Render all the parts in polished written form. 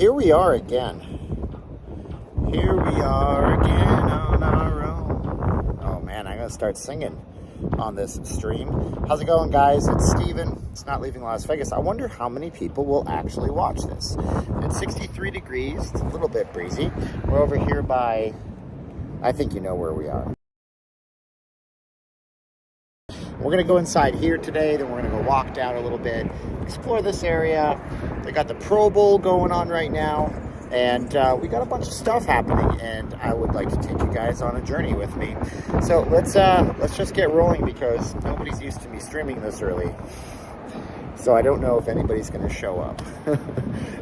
here we are again. Here we are again on our own. Oh man, I gotta start singing on this stream. How's it going, guys? It's Steven. It's Not Leaving Las Vegas. I wonder how many people will actually watch this. It's 63 degrees. It's a little bit breezy. We're over here by, I think you know where we are. We're gonna go inside here today, then we're gonna go walk down a little bit, explore this area. They got the Pro Bowl going on right now, and we got a bunch of stuff happening, and I would like to take you guys on a journey with me. So let's just get rolling, because nobody's used to me streaming this early. So I don't know if anybody's going to show up.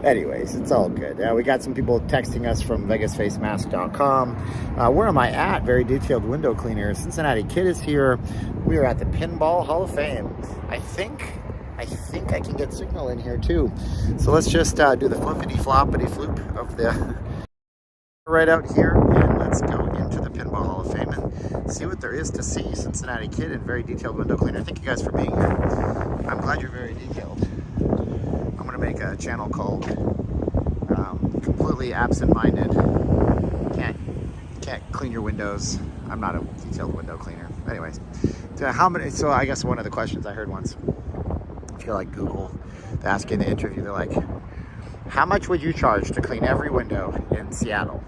Anyways, it's all good. We got some people texting us from VegasFaceMask.com. Where am I at? Very detailed window cleaner. Cincinnati Kid is here. We are at the Pinball Hall of Fame. I think I can get signal in here too. So let's just do the flippity-floppity-floop of the right out here, and let's go into the Pinball Hall of Fame and see what there is to see. Cincinnati Kid and very detailed window cleaner. Thank you guys for being here. I'm glad you're very detailed. I'm gonna make a channel called Completely Absent-Minded. Can't clean your windows. I'm not a detailed window cleaner. Anyways, so I guess one of the questions I heard once, I feel like Google asking the interview, they're like, how much would you charge to clean every window in Seattle?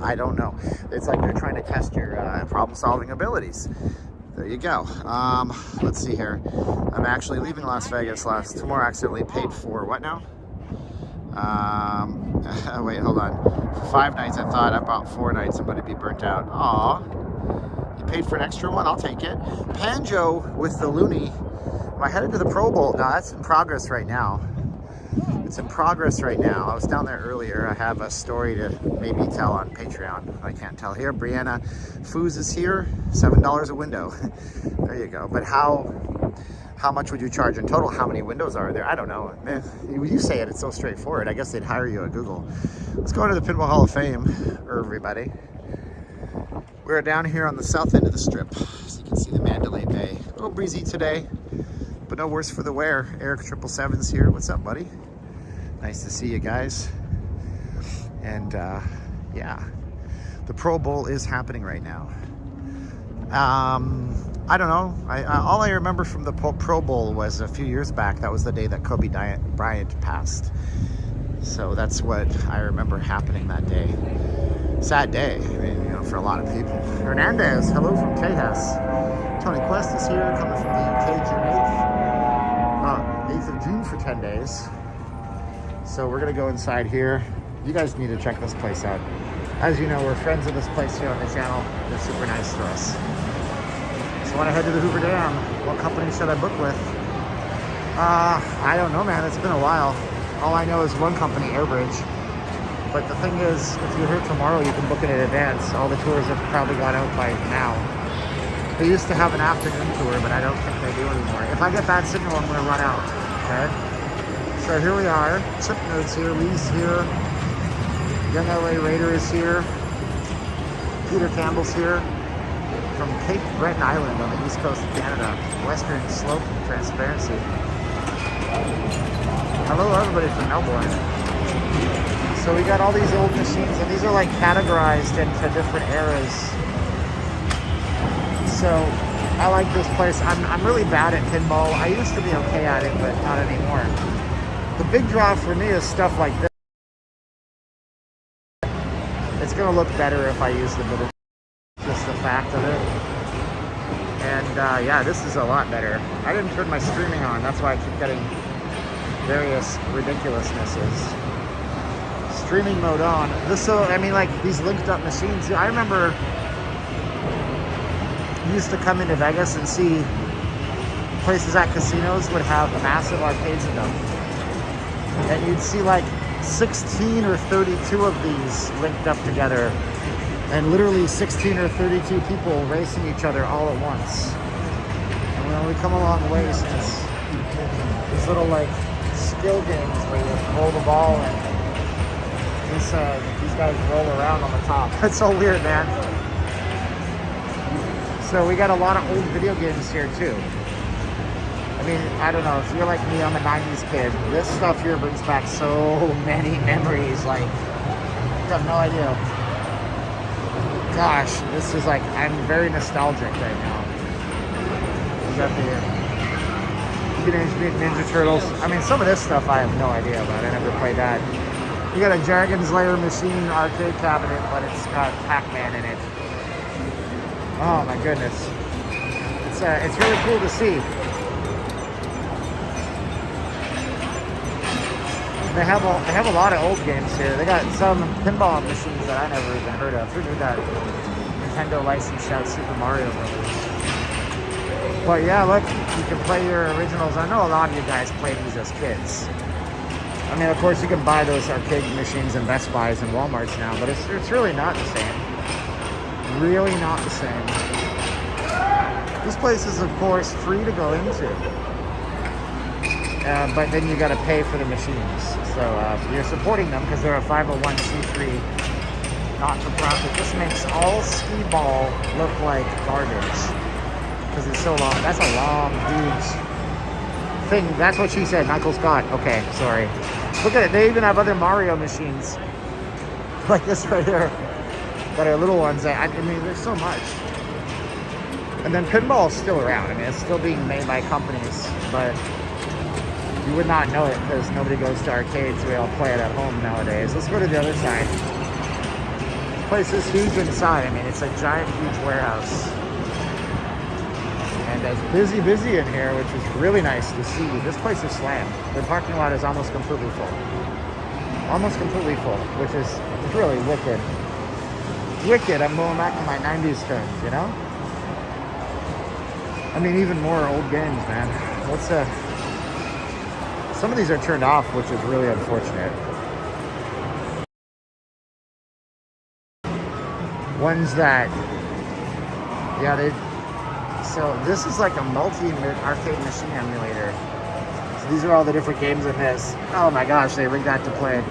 I don't know. It's like they're trying to test your problem-solving abilities. There you go. Let's see here. I'm actually leaving Las Vegas tomorrow. Accidentally paid for what now? Wait, hold on. For 5 nights, I thought. I bought 4 nights. I'm going to be burnt out. Aw. You paid for an extra one? I'll take it. Panjo with the Looney. Am I headed to the Pro Bowl? No, that's in progress right now. It's in progress right now. I was down there earlier. I have a story to maybe tell on Patreon. I can't tell here. Brianna Foos is here. $7 a window. There you go. But how much would you charge in total? How many windows are there? I don't know. You say it, it's so straightforward. I guess they'd hire you at Google. Let's go into the Pinball Hall of Fame, everybody. We're down here on the south end of the strip. So you can see the Mandalay Bay. A little breezy today, but no worse for the wear. Eric 777's here. What's up, buddy? Nice to see you guys. And yeah, the Pro Bowl is happening right now. I don't know. All I remember from the Pro Bowl was a few years back. That was the day that Kobe Bryant passed. So that's what I remember happening that day. Sad day, I mean, you know, for a lot of people. Hernandez, hello from Tejas. Tony Quest is here, coming from the UK, June 8th. 8th of June for 10 days. So we're gonna go inside here. You guys need to check this place out. As you know, we're friends of this place here on the channel. They're super nice to us. So when I head to the Hoover Dam, what company should I book with? I don't know, man. It's been a while. All I know is one company, Airbridge. But the thing is, if you're here tomorrow, you can book it in advance. All the tours have probably gone out by now. They used to have an afternoon tour, but I don't think they do anymore. If I get bad signal, I'm gonna run out, okay? So here we are. Chip Notes here, Lee's here. Young LA Raider is here. Peter Campbell's here. From Cape Breton Island on the east coast of Canada. Western Slope Transparency. Hello everybody from Melbourne. So we got all these old machines, and these are like categorized into different eras. So I like this place. I'm really bad at pinball. I used to be okay at it, but not anymore. The big draw for me is stuff like this. It's gonna look better if I use the middle. Just the fact of it. And yeah, this is a lot better. I didn't turn my streaming on. That's why I keep getting various ridiculousnesses. Streaming mode on. I mean, like these linked up machines. I remember used to come into Vegas and see places at casinos would have massive arcades in them. And you'd see like 16 or 32 of these linked up together. And literally 16 or 32 people racing each other all at once. And when we come a long way since these little like skill games where you roll the ball and these guys roll around on the top. It's so weird, man. So we got a lot of old video games here too. I mean, I don't know, if you're like me, I'm a 90s kid. This stuff here brings back so many memories. Like, you have no idea. Gosh, this is like, I'm very nostalgic right now. You got the Teenage Mutant Ninja Turtles. I mean, some of this stuff I have no idea about. I never played that. You got a Dragon's Lair machine arcade cabinet, but it's got Pac-Man in it. Oh my goodness. It's really cool to see. They have a lot of old games here. They got some pinball machines that I never even heard of. We got Nintendo licensed out Super Mario Brothers. But yeah, look, you can play your originals. I know a lot of you guys played these as kids. I mean, of course, you can buy those arcade machines in Best Buys and Walmarts now, but it's really not the same. Really not the same. This place is, of course, free to go into. But then you got to pay for the machines. So you're supporting them because they're a 501c3 not-for-profit. This makes all skee-ball look like garbage because it's so long. That's a long, huge thing. That's what she said, Michael Scott. Okay, sorry. Look at it. They even have other Mario machines like this right here that are little ones. I mean, there's so much. And then pinball is still around. I mean, it's still being made by companies, but you would not know it because nobody goes to arcades. We all play it at home nowadays. Let's go to the other side. This place is huge inside. I mean, it's a giant, huge warehouse. And it's busy in here, which is really nice to see. This place is slammed. The parking lot is almost completely full. Almost completely full, which is really wicked. Wicked. I'm going back to my 90s terms, you know? I mean, even more old games, man. Some of these are turned off, which is really unfortunate. Ones that, so this is like a multi-arcade machine emulator. So these are all the different games in this. Oh my gosh, they rigged that to play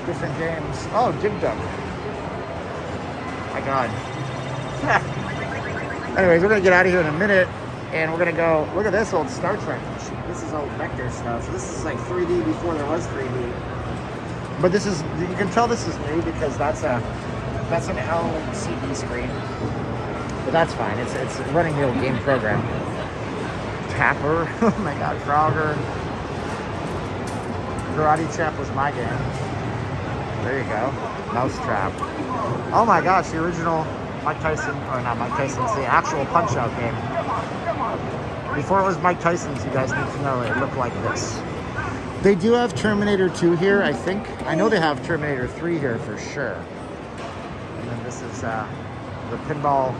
different games. Oh, Jig Dug. My God. Anyways, we're gonna get out of here in a minute. And we're gonna go, look at this old Star Trek machine. This is old Vector stuff. So this is like 3D before there was 3D. But this is, you can tell this is new because that's an LCD screen. But that's fine, it's running the old game program. Tapper, oh my God, Frogger. Karate Champ was my game. There you go, Mousetrap. Oh my gosh, the original Mike Tyson, or not Mike Tyson's, the actual Punch-Out game. Before it was Mike Tyson's, you guys need to know it looked like this. They do have Terminator 2 here, I think. I know they have Terminator 3 here for sure. And then this is the pinball.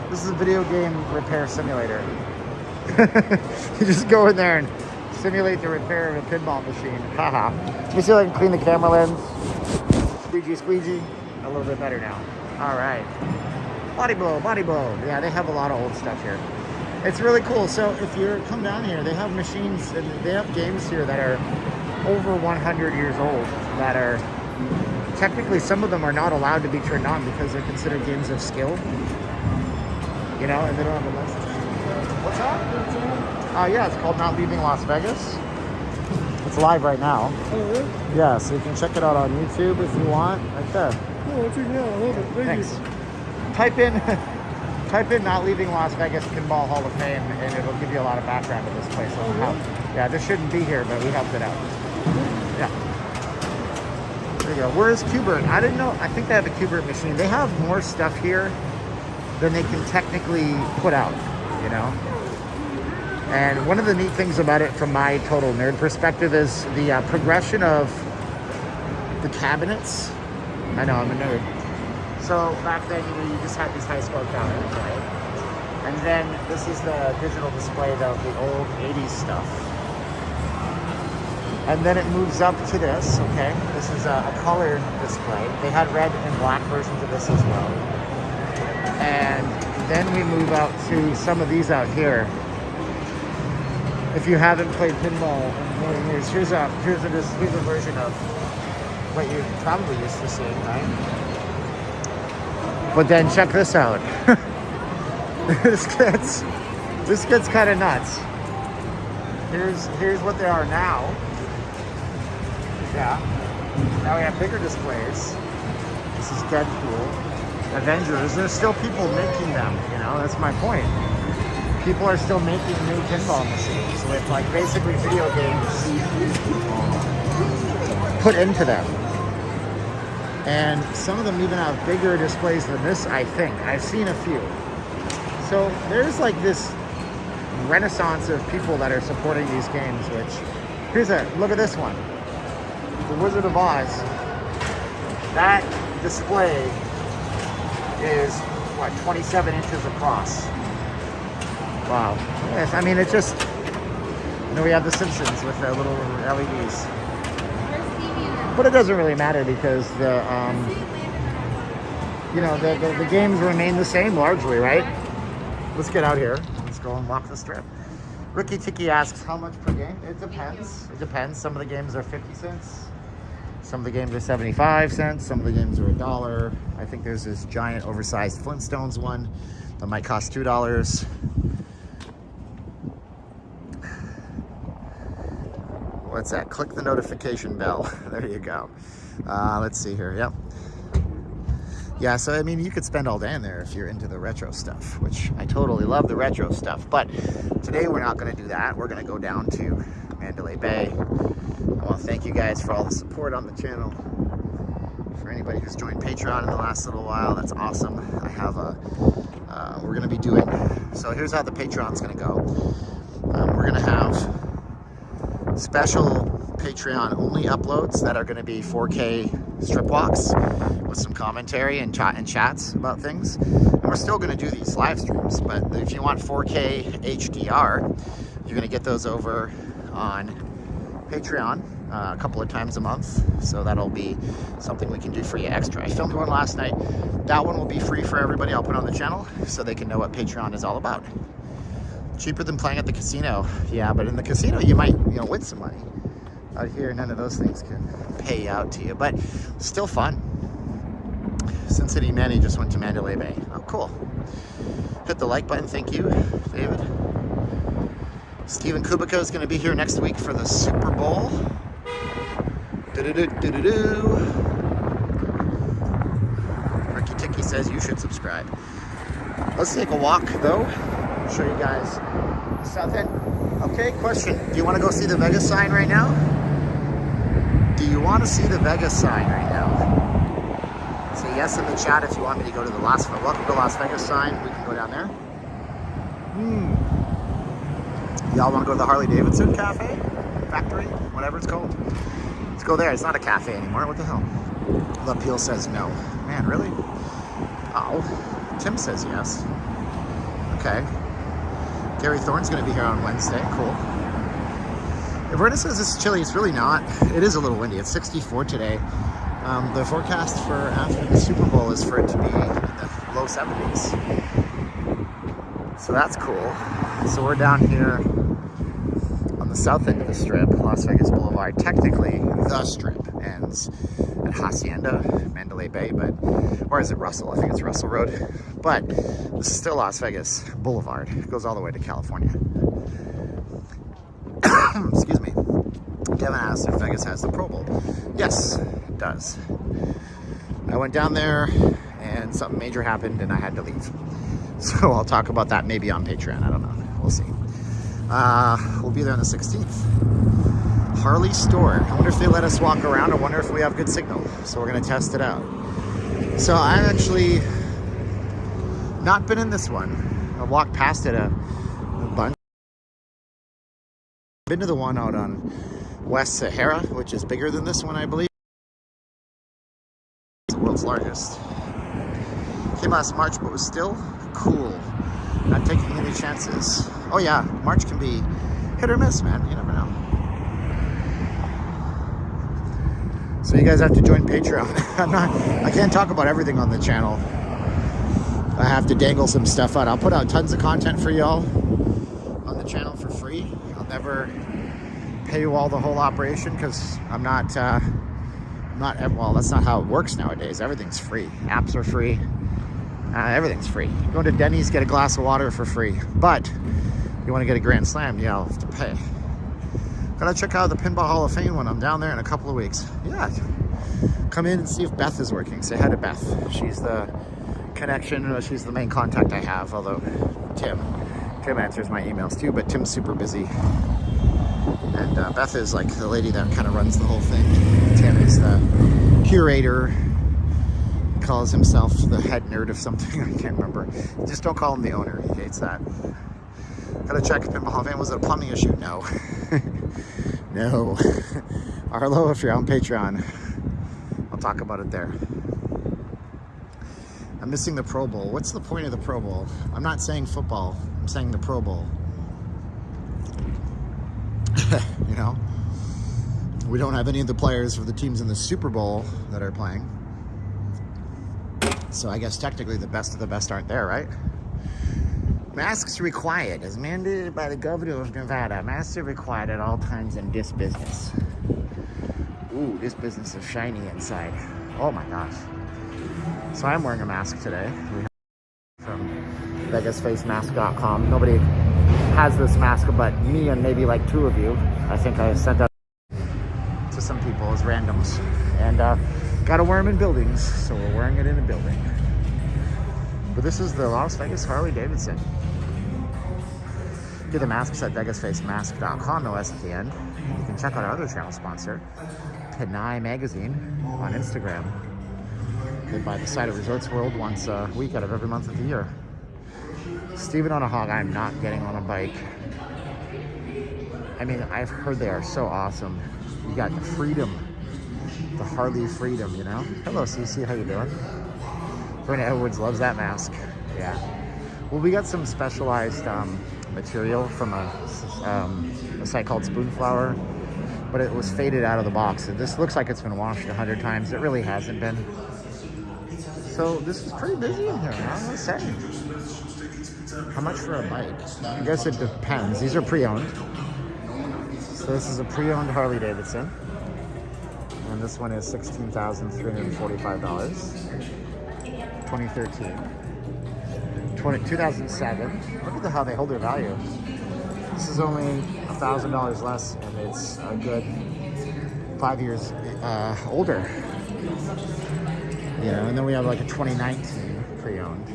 This is a video game repair simulator. You just go in there and simulate the repair of a pinball machine. Haha. Let me see if I can clean the camera lens. Squeegee. A little bit better now. All right. Body blow. Yeah, they have a lot of old stuff here. It's really cool. So if you come down here, they have machines and they have games here that are over 100 years old that are technically, some of them are not allowed to be turned on because they're considered games of skill. You know, and they don't have a license. What's that? Yeah, it's called Not Leaving Las Vegas. It's live right now. Oh, really? Yeah, so you can check it out on YouTube if you want. Right there. Oh, I'll check it out. I love it. Thanks. Type in Not Leaving Las Vegas Pinball Hall of Fame and it'll give you a lot of background of this place. Yeah, this shouldn't be here, but we helped it out. Yeah. There you go. Where's Qbert? I didn't know. I think they have a Qbert machine. They have more stuff here than they can technically put out, you know? And one of the neat things about it from my total nerd perspective is the progression of the cabinets. I know, I'm a nerd. So back then, you know, you just had these high score cabinets, right? And then this is the digital display of the old 80s stuff. And then it moves up to this, okay? This is a color display. They had red and black versions of this as well. And then we move out to some of these out here. If you haven't played pinball in many years, here's a version of what you're probably used to seeing, right? But then check this out. This gets kind of nuts. here's what they are now. Yeah. Now we have bigger displays. This is Deadpool. Avengers. There's still people making them, you know, that's my point. People are still making new pinball machines with like basically video games put into them. And some of them even have bigger displays than this, I think. I've seen a few. So there's like this renaissance of people that are supporting these games, which, look at this one. The Wizard of Oz. That display is, what, 27 inches across. Wow. Yes, I mean, it's just, you know, we have The Simpsons with the little LEDs. But it doesn't really matter because the, you know, the games remain the same largely, right? Let's get out here. Let's go and walk the strip. Ricky Tiki asks, how much per game? It depends. It depends. Some of the games are 50 cents. Some of the games are 75 cents. Some of the games are $1. I think there's this giant oversized Flintstones one that might cost $2. What's that? Click the notification bell. There you go. Let's see here. Yep. Yeah, so I mean, you could spend all day in there if you're into the retro stuff, which I totally love the retro stuff. But today we're not going to do that. We're going to go down to Mandalay Bay. I want to thank you guys for all the support on the channel. For anybody who's joined Patreon in the last little while, that's awesome. I have we're going to be doing, so here's how the Patreon's going to go. We're going to have special Patreon only uploads that are going to be 4K strip walks with some commentary and chats about things. And we're still going to do these live streams, but if you want 4K HDR, you're going to get those over on Patreon a couple of times a month. So that'll be something we can do for you extra. I filmed one last night. That one will be free for everybody. I'll put on the channel so they can know what Patreon is all about. Cheaper than playing at the casino. Yeah, but in the casino you might, you know, win some money. Out here, none of those things can pay out to you, but still fun. Sin City Manny just went to Mandalay Bay. Oh, cool. Hit the like button. Thank you, David. Steven Kubica is going to be here next week for the Super Bowl. Ricky Tiki says you should subscribe. Let's take a walk, though. I'll show you guys the south end. Okay, question. Do you want to go see the Vegas sign right now? Do you want to see the Vegas sign right now? Say yes in the chat if you want me to go to the welcome to Las Vegas sign. We can go down there. Y'all want to go to the Harley-Davidson cafe? Factory? Whatever it's called. Let's go there. It's not a cafe anymore. What the hell? The appeal says no. Man, really? Oh, Tim says yes. Okay. Gary Thorne's going to be here on Wednesday. Cool. Verna says it's chilly. It's really not. It is a little windy. It's 64 today. The forecast for after the Super Bowl is for it to be in the low 70s. So that's cool. So we're down here on the south end of the strip, Las Vegas Boulevard. Technically, the strip ends at Hacienda, Mandalay Bay, or is it Russell? I think it's Russell Road. But this is still Las Vegas Boulevard. It goes all the way to California. Excuse me. Devin asked if Vegas has the Pro Bowl. Yes, it does. I went down there and something major happened and I had to leave. So I'll talk about that maybe on Patreon. I don't know. We'll see. We'll be there on the 16th. Harley store. I wonder if they let us walk around. I wonder if we have good signal. So we're going to test it out. So I've actually not been in this one. I walked past it a bunch. Been to the one out on West Sahara, which is bigger than this one, I believe. It's the world's largest. Came last March, but was still cool. Not taking any chances. Oh yeah, March can be hit or miss, man. You never know. So you guys have to join Patreon. I can't talk about everything on the channel. I have to dangle some stuff out. I'll put out tons of content for y'all on the channel for free. I'll never pay you all the whole operation because I'm not, well, that's not how it works nowadays. Everything's free. Apps are free. Everything's free. Go to Denny's, get a glass of water for free. But you want to get a Grand Slam, you have to pay. Gotta check out the Pinball Hall of Fame when I'm down there in a couple of weeks. Yeah, come in and see if Beth is working. Say hi to Beth. She's the connection. She's the main contact I have, although Tim answers my emails too, but Tim's super busy. And Beth is like the lady that kind of runs the whole thing. Tim is the curator. He calls himself the head nerd of something. I can't remember. Just don't call him the owner. He hates that. Gotta check Pinball Hall of Fame. Was it a plumbing issue? No. No. Arlo, if you're on Patreon, I'll talk about it there. I'm missing the Pro Bowl. What's the point of the Pro Bowl? I'm not saying football. I'm saying the Pro Bowl. You know? We don't have any of the players for the teams in the Super Bowl that are playing. So I guess technically the best of the best aren't there, right? Masks required, as mandated by the governor of Nevada. Masks are required at all times in this business. Ooh, this business is shiny inside. Oh my gosh. So I'm wearing a mask today. We have from VegasFaceMask.com. Nobody has this mask but me and maybe like 2 of you. I think I sent out to some people as randoms. And gotta wear them in buildings, so we're wearing it in a building. But this is the Las Vegas Harley-Davidson. Get the masks at VegasFaceMask.com, no S at the end. You can check out our other channel sponsor, Pinay Magazine, on Instagram. Good by the side of Resorts World once a week out of every month of the year. Steven on a hog, I'm not getting on a bike. I mean, I've heard they are so awesome. You got the Freedom, the Harley Freedom, you know? Hello, CC, how you doing? Brenda Edwards loves that mask. Yeah. Well, we got some specialized material from a site called Spoonflower, but it was faded out of the box. And this looks like it's been washed 100 times. It really hasn't been. So this is pretty busy in here, I'm gonna say. How much for a bike? I guess it depends. These are pre-owned. So this is a pre-owned Harley-Davidson. And this one is $16,345. 2013. 2007. Look at how they hold their value. This is only $1,000 less, and it's a good 5 years older. You know, and then we have like a 2019 pre-owned.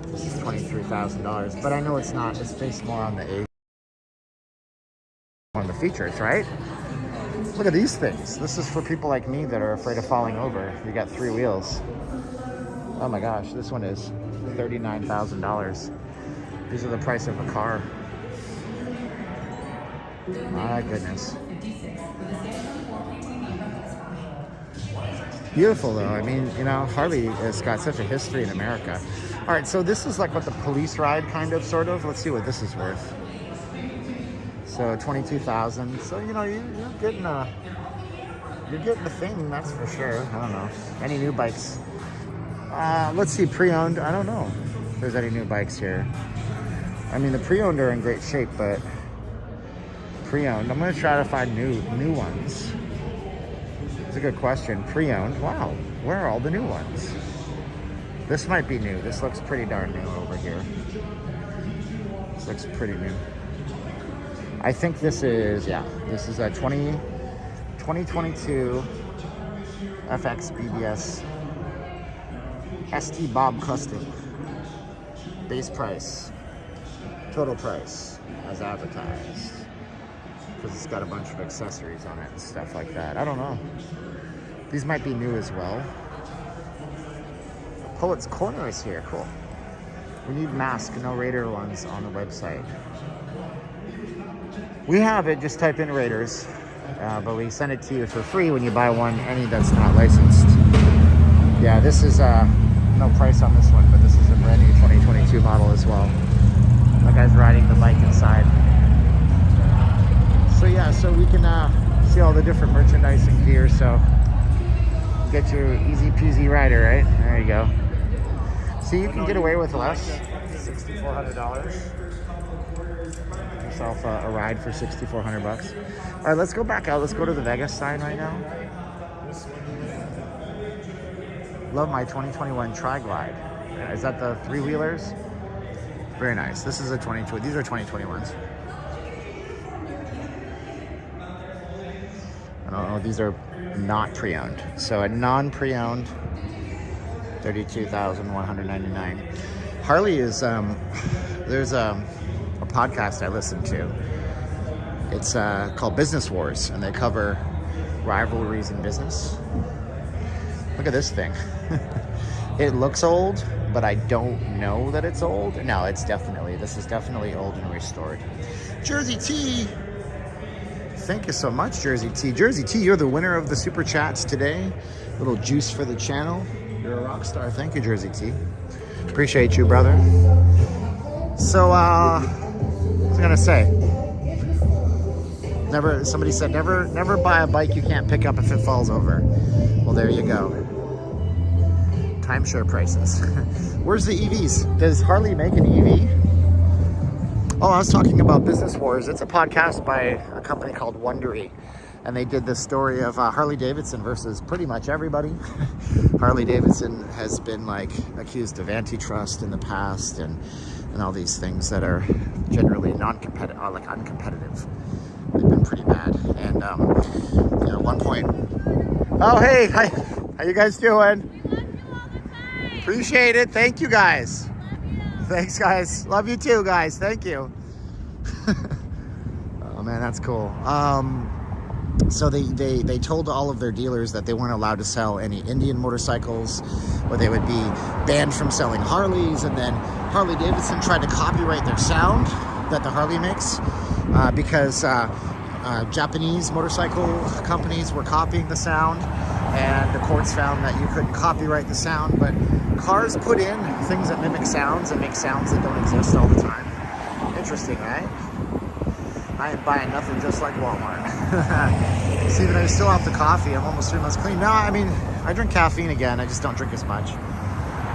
This is $23,000, but I know it's not. It's based more on the age, on the features, right? Look at these things. This is for people like me that are afraid of falling over. You got 3 wheels. Oh my gosh, this one is $39,000. These are the price of a car. My goodness. Beautiful though. I mean, you know, Harley has got such a history in America. All right, so this is like what the police ride kind of, sort of. Let's see what this is worth. So $22,000. So you know, you're getting the thing, that's for sure. I don't know. Any new bikes? Let's see, pre-owned. I don't know if there's any new bikes here. I mean, the pre-owned are in great shape, but pre-owned. I'm gonna try to find new ones. It's a good question. Pre-owned. Wow, where are all the new ones? This might be new. This looks pretty darn new over here. This looks pretty new. I think this is, yeah, this is a 2022 FX BBS ST Bob Custom. Base price, total price, as advertised. Because it's got a bunch of accessories on it and stuff like that. I don't know. These might be new as well. Poets Corner is here, cool. We need mask, no Raider ones on the website. We have it, just type in Raiders. But we send it to you for free when you buy one, any that's not licensed. Yeah, this is no price on this one, but this is a brand new 2022 model as well. The guy's riding the bike inside. So yeah, so we can see all the different merchandising here. So get your easy peasy rider, right? There you go. See, you can get away with less. $6,400. Yourself a ride for $6,400. All right, let's go back out. Let's go to the Vegas sign right now. Love my 2021 Tri-Glide. Is that the 3-wheelers? Very nice. This is a 22. These are 2021s. Oh, these are not pre-owned. So a non-pre-owned, $32,199. Harley is there's a podcast I listen to. It's called Business Wars, and they cover rivalries in business. Look at this thing. It looks old, but I don't know that it's old. No, this is definitely old and restored. Jersey T. Thank you so much, Jersey T. Jersey T, you're the winner of the Super Chats today. Little juice for the channel. You're a rock star. Thank you, Jersey T. Appreciate you, brother. So, what was I gonna say? Somebody said, never buy a bike you can't pick up if it falls over. Well, there you go. Timeshare prices. Where's the EVs? Does Harley make an EV? Oh, I was talking about Business Wars. It's a podcast by a company called Wondery. And they did the story of Harley-Davidson versus pretty much everybody. Harley-Davidson has been accused of antitrust in the past and all these things that are generally non-competitive, uncompetitive. They've been pretty bad. And at one point, oh, hey, hi, how you guys doing? Appreciate it. Thank you, guys. Thanks, guys. Love you too, guys. Thank you. Oh man, that's cool. So they told all of their dealers that they weren't allowed to sell any Indian motorcycles, or they would be banned from selling Harleys. And then Harley-Davidson tried to copyright their sound that the Harley makes because Japanese motorcycle companies were copying the sound, and the courts found that you couldn't copyright the sound, but cars put in things that mimic sounds and make sounds that don't exist all the time. Interesting, right? I ain't buying nothing just like Walmart. See, that I was still off the coffee. I'm almost 3 months clean. No, I mean, I drink caffeine again. I just don't drink as much.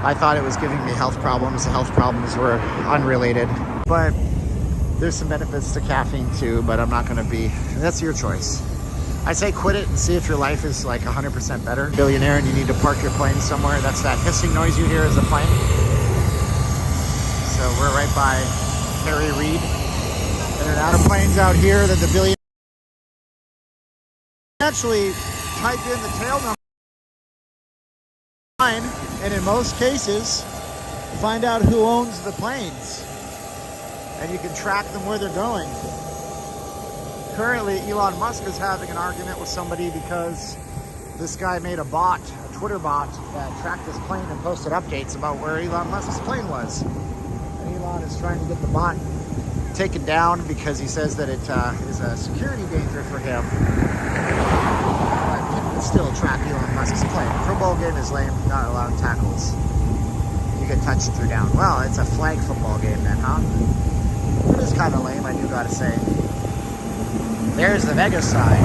I thought it was giving me health problems. The health problems were unrelated. But there's some benefits to caffeine too, but I'm not going to be. That's your choice. I say quit it and see if your life is 100% better. Billionaire and you need to park your plane somewhere. That's that hissing noise you hear as a plane. So we're right by Harry Reid. And there are a lot of planes out here that the billionaire actually type in the tail number and in most cases find out who owns the planes. And you can track them where they're going. Currently, Elon Musk is having an argument with somebody because this guy made a Twitter bot, that tracked his plane and posted updates about where Elon Musk's plane was. And Elon is trying to get the bot taken down because he says that it is a security danger for him. But people can still track Elon Musk's plane. The football game is lame, not allowing tackles. You get touched and threw down. Well, it's a flag football game then, huh? It is kind of lame, I do gotta say. There's the Vegas side.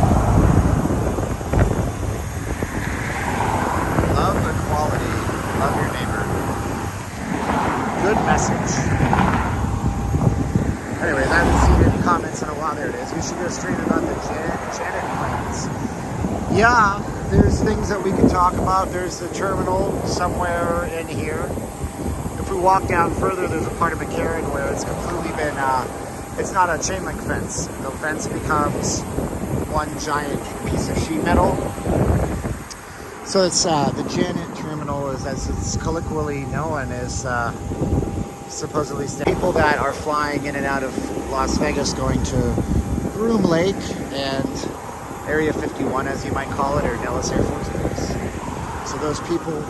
Love the quality, love your neighbor. Good message. Anyways, I haven't seen any comments in a while. There it is. We should go straight about the Janet planes. Yeah, there's things that we can talk about. There's the terminal somewhere in here. If we walk down further, there's a part of McCarran where it's completely been, it's not a chain link fence. The fence becomes one giant piece of sheet metal. So it's the Janet terminal, is as it's colloquially known, is supposedly people that are flying in and out of Las Vegas going to Groom Lake and Area 51, as you might call it, or Nellis Air Force Base. So those people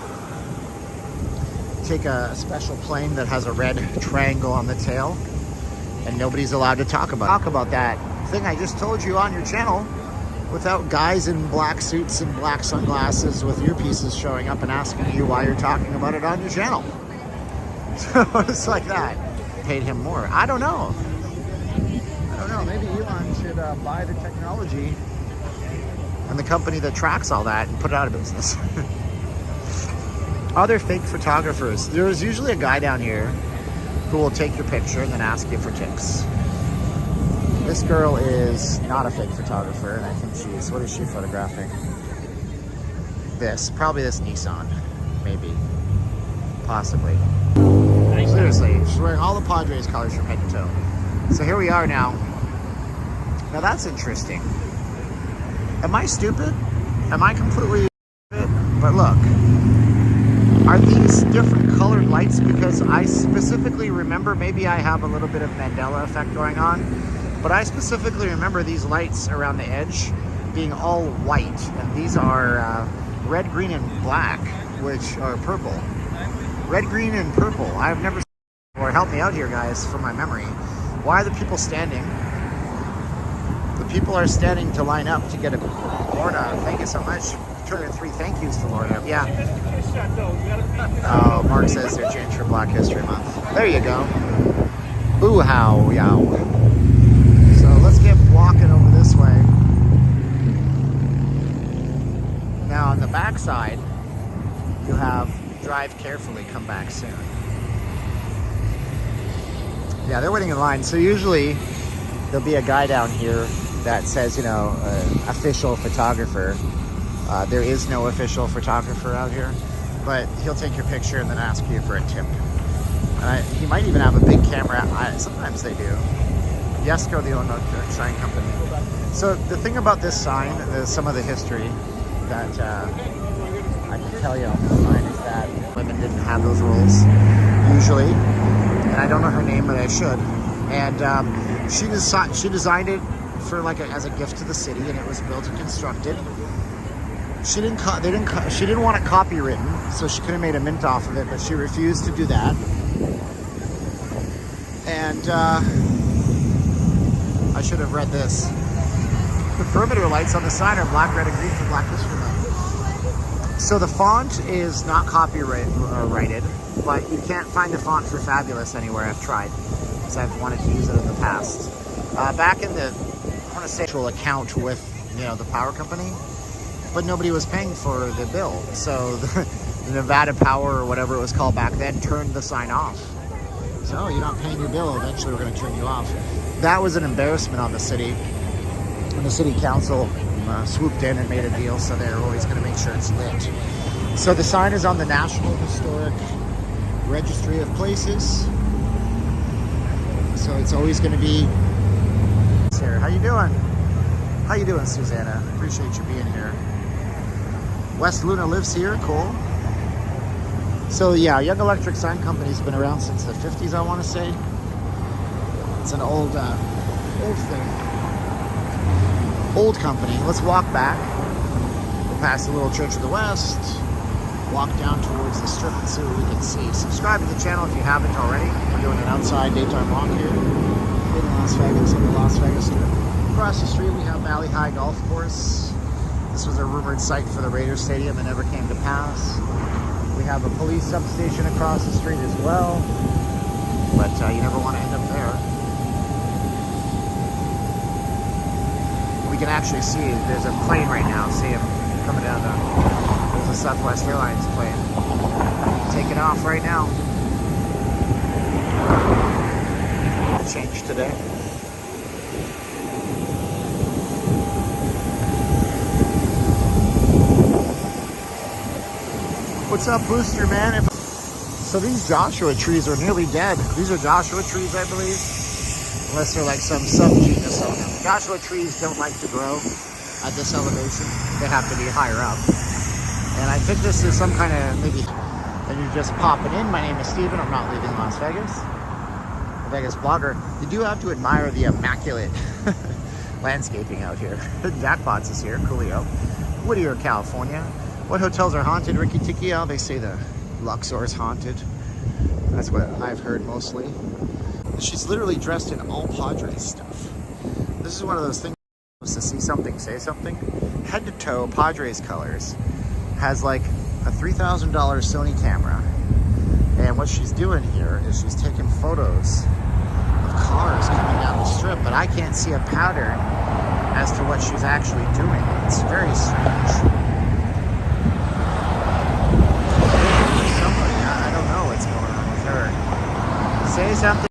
take a special plane that has a red triangle on the tail, and nobody's allowed to talk about that thing I just told you on your channel without guys in black suits and black sunglasses with earpieces showing up and asking you why you're talking about it on your channel. So it's like that. Paid him more. I don't know. Maybe Elon should buy the technology and the company that tracks all that and put it out of business. Other fake photographers. There's usually a guy down here who will take your picture and then ask you for tips. This girl is not a fake photographer, and I think she's, what is she photographing? Probably this Nissan, maybe, possibly. Seriously, she's wearing all the Padres colors from head to toe. So here we are now. Now that's interesting. Am I stupid? Am I completely stupid? But look, are these different colored lights? Because I specifically remember, maybe I have a little bit of Mandela effect going on, but I specifically remember these lights around the edge being all white, and these are red, green, and black, which are purple. Red, green, and purple. I've never seen it before. Help me out here, guys, from my memory. Why are the people standing? The people are standing to line up to get a Lorna. Thank you so much. 203 thank yous to Lorna. Yeah. Oh, Mark says they're changed for Black History Month. There you go. Boo how yow. So let's get walking over this way. Now on the back side, you have drive carefully, come back soon. Yeah, they're waiting in line. So usually there'll be a guy down here that says, you know, official photographer. There is no official photographer out here, but he'll take your picture and then ask you for a tip. He might even have a big camera. Sometimes they do. Yesco, the owner of the sign company. So the thing about this sign, some of the history that I can tell you on the sign is that women didn't have those roles usually, and I don't know her name, but I should. And she designed it for as a gift to the city, and it was built and constructed. She didn't want it copywritten, so she could have made a mint off of it, but she refused to do that. And I should have read this. The perimeter lights on the sign are black, red, and green for Black History Month. So the font is not copyrighted, but you can't find the font for Fabulous anywhere. I've tried, because I've wanted to use it in the past. Back in the, I want to say, actual account with the power company, but nobody was paying for the bill. So the Nevada Power, or whatever it was called back then, turned the sign off. So you're not paying your bill, eventually we're going to turn you off. That was an embarrassment on the city. And the city council swooped in and made a deal, so they're always going to make sure it's lit. So the sign is on the National Historic Registry of Places. So it's always going to be here. How you doing? How you doing, Susanna? Appreciate you being here. West Luna lives here. Cool. So yeah, Young Electric Sign Company's been around since the 50s, I want to say. It's an old thing. Old company. Let's walk back. We'll pass the little Church of the West. Walk down towards the strip and see what we can see. Subscribe to the channel if you haven't already. We're doing an outside daytime walk here in Las Vegas, on the Las Vegas Strip. Across the street we have Valley High Golf Course. This was a rumored site for the Raiders Stadium that never came to pass. We have a police substation across the street as well, but you never want to end up there. We can actually see there's a plane right now. See him coming down there's a Southwest Airlines plane taking off right now. Change today. What's up, Booster, man? So these Joshua trees are nearly dead. These are Joshua trees, I believe. Unless they're like some subgenus of them. Joshua trees don't like to grow at this elevation. They have to be higher up. And I think this is some kind of, maybe, and you're just popping in. My name is Steven. I'm not leaving Las Vegas. A Vegas blogger. You do have to admire the immaculate landscaping out here. Jackpots is here, Coolio. Whittier, California. What hotels are haunted? Ricky Tikio, they say the Luxor is haunted. That's what I've heard mostly. She's literally dressed in all Padres stuff. This is one of those things to see something, say something. Head to toe, Padres colors. Has like a $3,000 Sony camera. And what she's doing here is she's taking photos of cars coming down the strip, but I can't see a pattern as to what she's actually doing. It's very strange. Say something,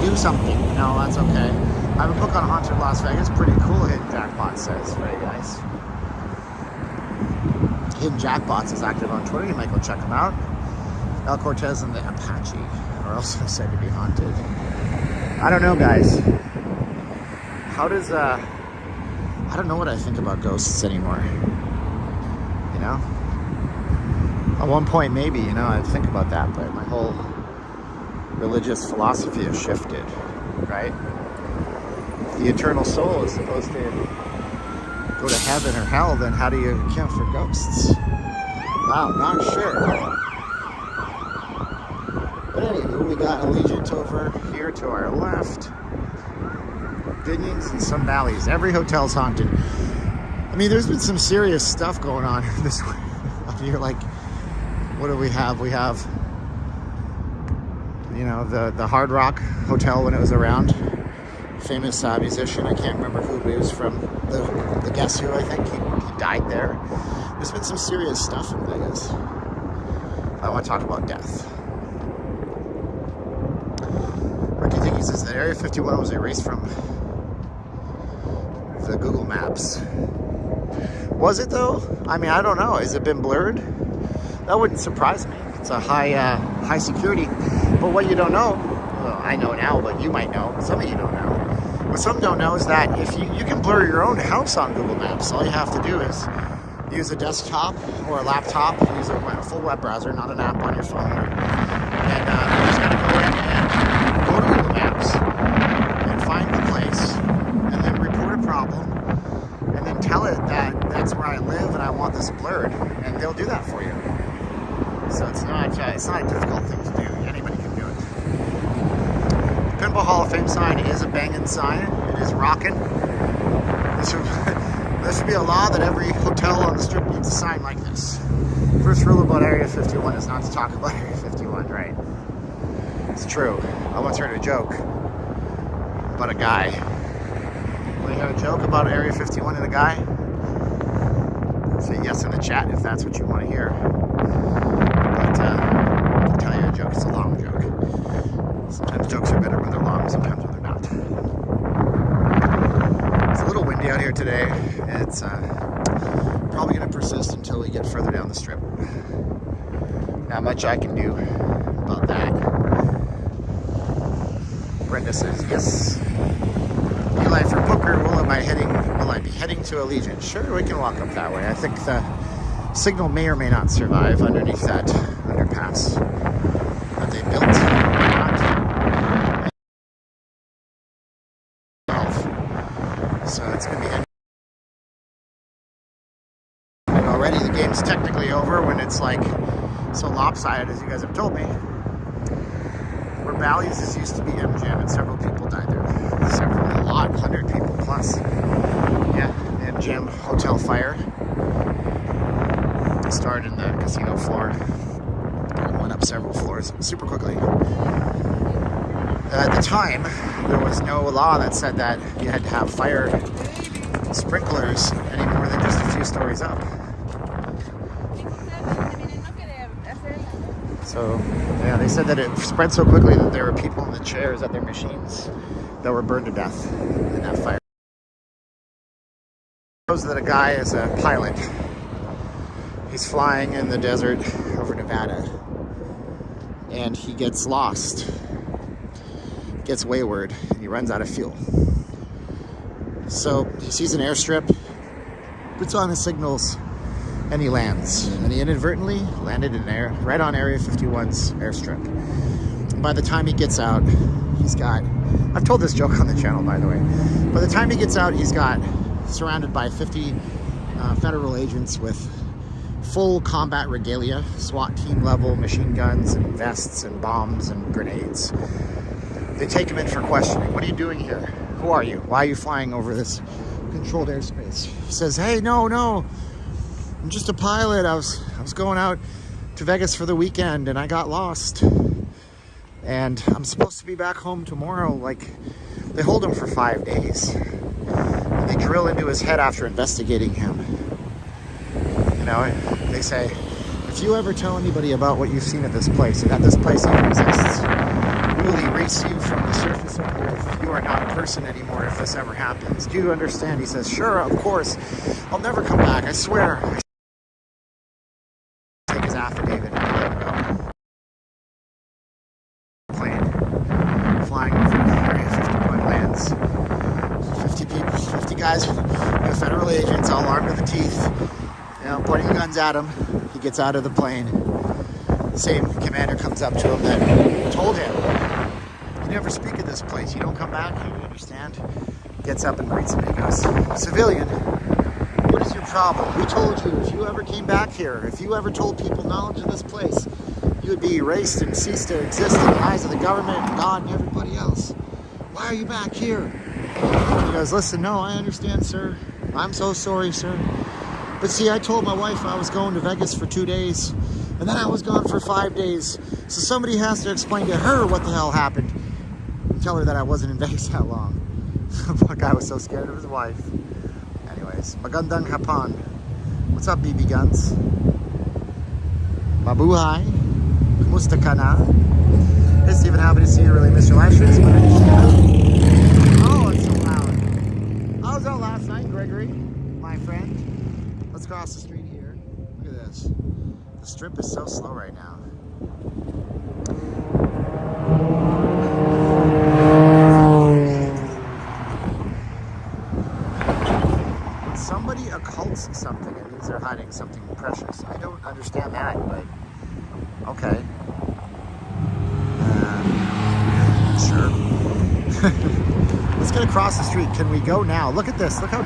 do something. No, that's okay. I have a book on Haunted Las Vegas. Pretty cool, Hidden Jackpots says. Very nice. Hidden Jackpots is active on Twitter. You might go check them out. El Cortez and the Apache are also said to be haunted. I don't know, guys. How does I don't know what I think about ghosts anymore. You know? At one point, maybe, you know, I'd think about that, but my whole religious philosophy has shifted, right? If the eternal soul is supposed to go to heaven or hell, then how do you account for ghosts? Wow, not sure. But anyway, we got Allegiant over here to our left. Binions and some valleys. Every hotel's haunted. I mean, there's been some serious stuff going on this way. You're like, what do we have? We have, you know, the Hard Rock Hotel when it was around. Famous musician. I can't remember who he was from. The Guess Who, I think. He died there. There's been some serious stuff in Vegas. I want to talk about death. Ricky Dickey says that Area 51 was erased from the Google Maps. Was it though? I mean, I don't know. Has it been blurred? That wouldn't surprise me. It's a high security. But what you don't know, well, I know now, but you might know. Some of you don't know. What some don't know is that if you can blur your own house on Google Maps. All you have to do is use a desktop or a laptop. Use a full web browser, not an app on your phone. And you just gotta go in and go to Google Maps and find the place, and then report a problem, and then tell it that that's where I live and I want this blurred, and they'll do that for you. So it's not a difficult thing to do. Anybody can do it. The Pinball Hall of Fame sign is a banging sign. It is rocking. There should be a law that every hotel on the strip needs a sign like this. First rule about Area 51 is not to talk about Area 51, right? It's true. I once heard a joke about a guy. Want to hear a joke about Area 51 and a guy? Say yes in the chat if that's what you want to hear. But I'll tell you a joke. It's a long joke. Sometimes jokes are better when they're long, sometimes when they're not. It's a little windy out here today. It's probably going to persist until we get further down the strip. Not much I can do about that. Brenda says yes. Eli for Booker, will I be heading to Allegiant? Sure, we can walk up that way. I think the signal may or may not survive underneath that underpass that they built. So it's going to be. And already the game's technically over when it's like so lopsided, as you guys have told me. Where Bally's used to be MGM, and several people died there. A lot, 100 people plus. Yeah, MGM hotel fire. It started in the casino floor and went up several floors super quickly. At the time, there was no law that said that you had to have fire sprinklers any more than just a few stories up. So, yeah, they said that it spread so quickly that there were people in the chairs at their machines that were burned to death in that fire. It shows that a guy is a pilot. He's flying in the desert over Nevada, and he gets lost, gets wayward, and he runs out of fuel. So he sees an airstrip, puts on his signals, and he lands. And he inadvertently landed in air right on Area 51's airstrip. And by the time he gets out, he's got, I've told this joke on the channel, by the way. By the time he gets out, he's got surrounded by 50 federal agents with full combat regalia, SWAT team level machine guns and vests and bombs and grenades. They take him in for questioning. What are you doing here? Who are you? Why are you flying over this controlled airspace? He says, hey, no, I'm just a pilot. I was going out to Vegas for the weekend and I got lost. And I'm supposed to be back home tomorrow. Like, they hold him for 5 days. And they drill into his head after investigating him. You know, they say, if you ever tell anybody about what you've seen at this place, and that this place even exists, we will erase you from the surface of the earth. You are not a person anymore if this ever happens. Do you understand? He says, sure, of course. I'll never come back, I swear. Take his affidavit and let him go. Plane flying over Area 51 lands. 50 people, 50 guys with all armed to the teeth, you know, pointing guns at him. He gets out of the plane. The same commander comes up to him that told him, "You never speak of this place. You don't come back here, you understand?" Gets up and greets him and he goes, "Civilian, what is your problem? We told you if you ever came back here, if you ever told people knowledge of this place, you would be erased and cease to exist in the eyes of the government and God and everybody else. Why are you back here?" He goes, "Listen, no, I understand, sir. I'm so sorry, sir. But see, I told my wife I was going to Vegas for 2 days, and then I was gone for 5 days. So somebody has to explain to her what the hell happened and tell her that I wasn't in Vegas that long." The guy was so scared of his wife. Anyways, magandang hapon. What's up, BB Guns? Mabuhay. Kumusta ka na? Hey, Stephen, happy to see you. Really miss your live streams. Oh, it's so loud. I was out last night, Gregory, my friend. Let's cross the street here. Look at this. The strip is so slow right now. When somebody occults something, it means they're hiding something precious. I don't understand that, but okay. Sure. Let's get across the street. Can we go now? Look at this. Look how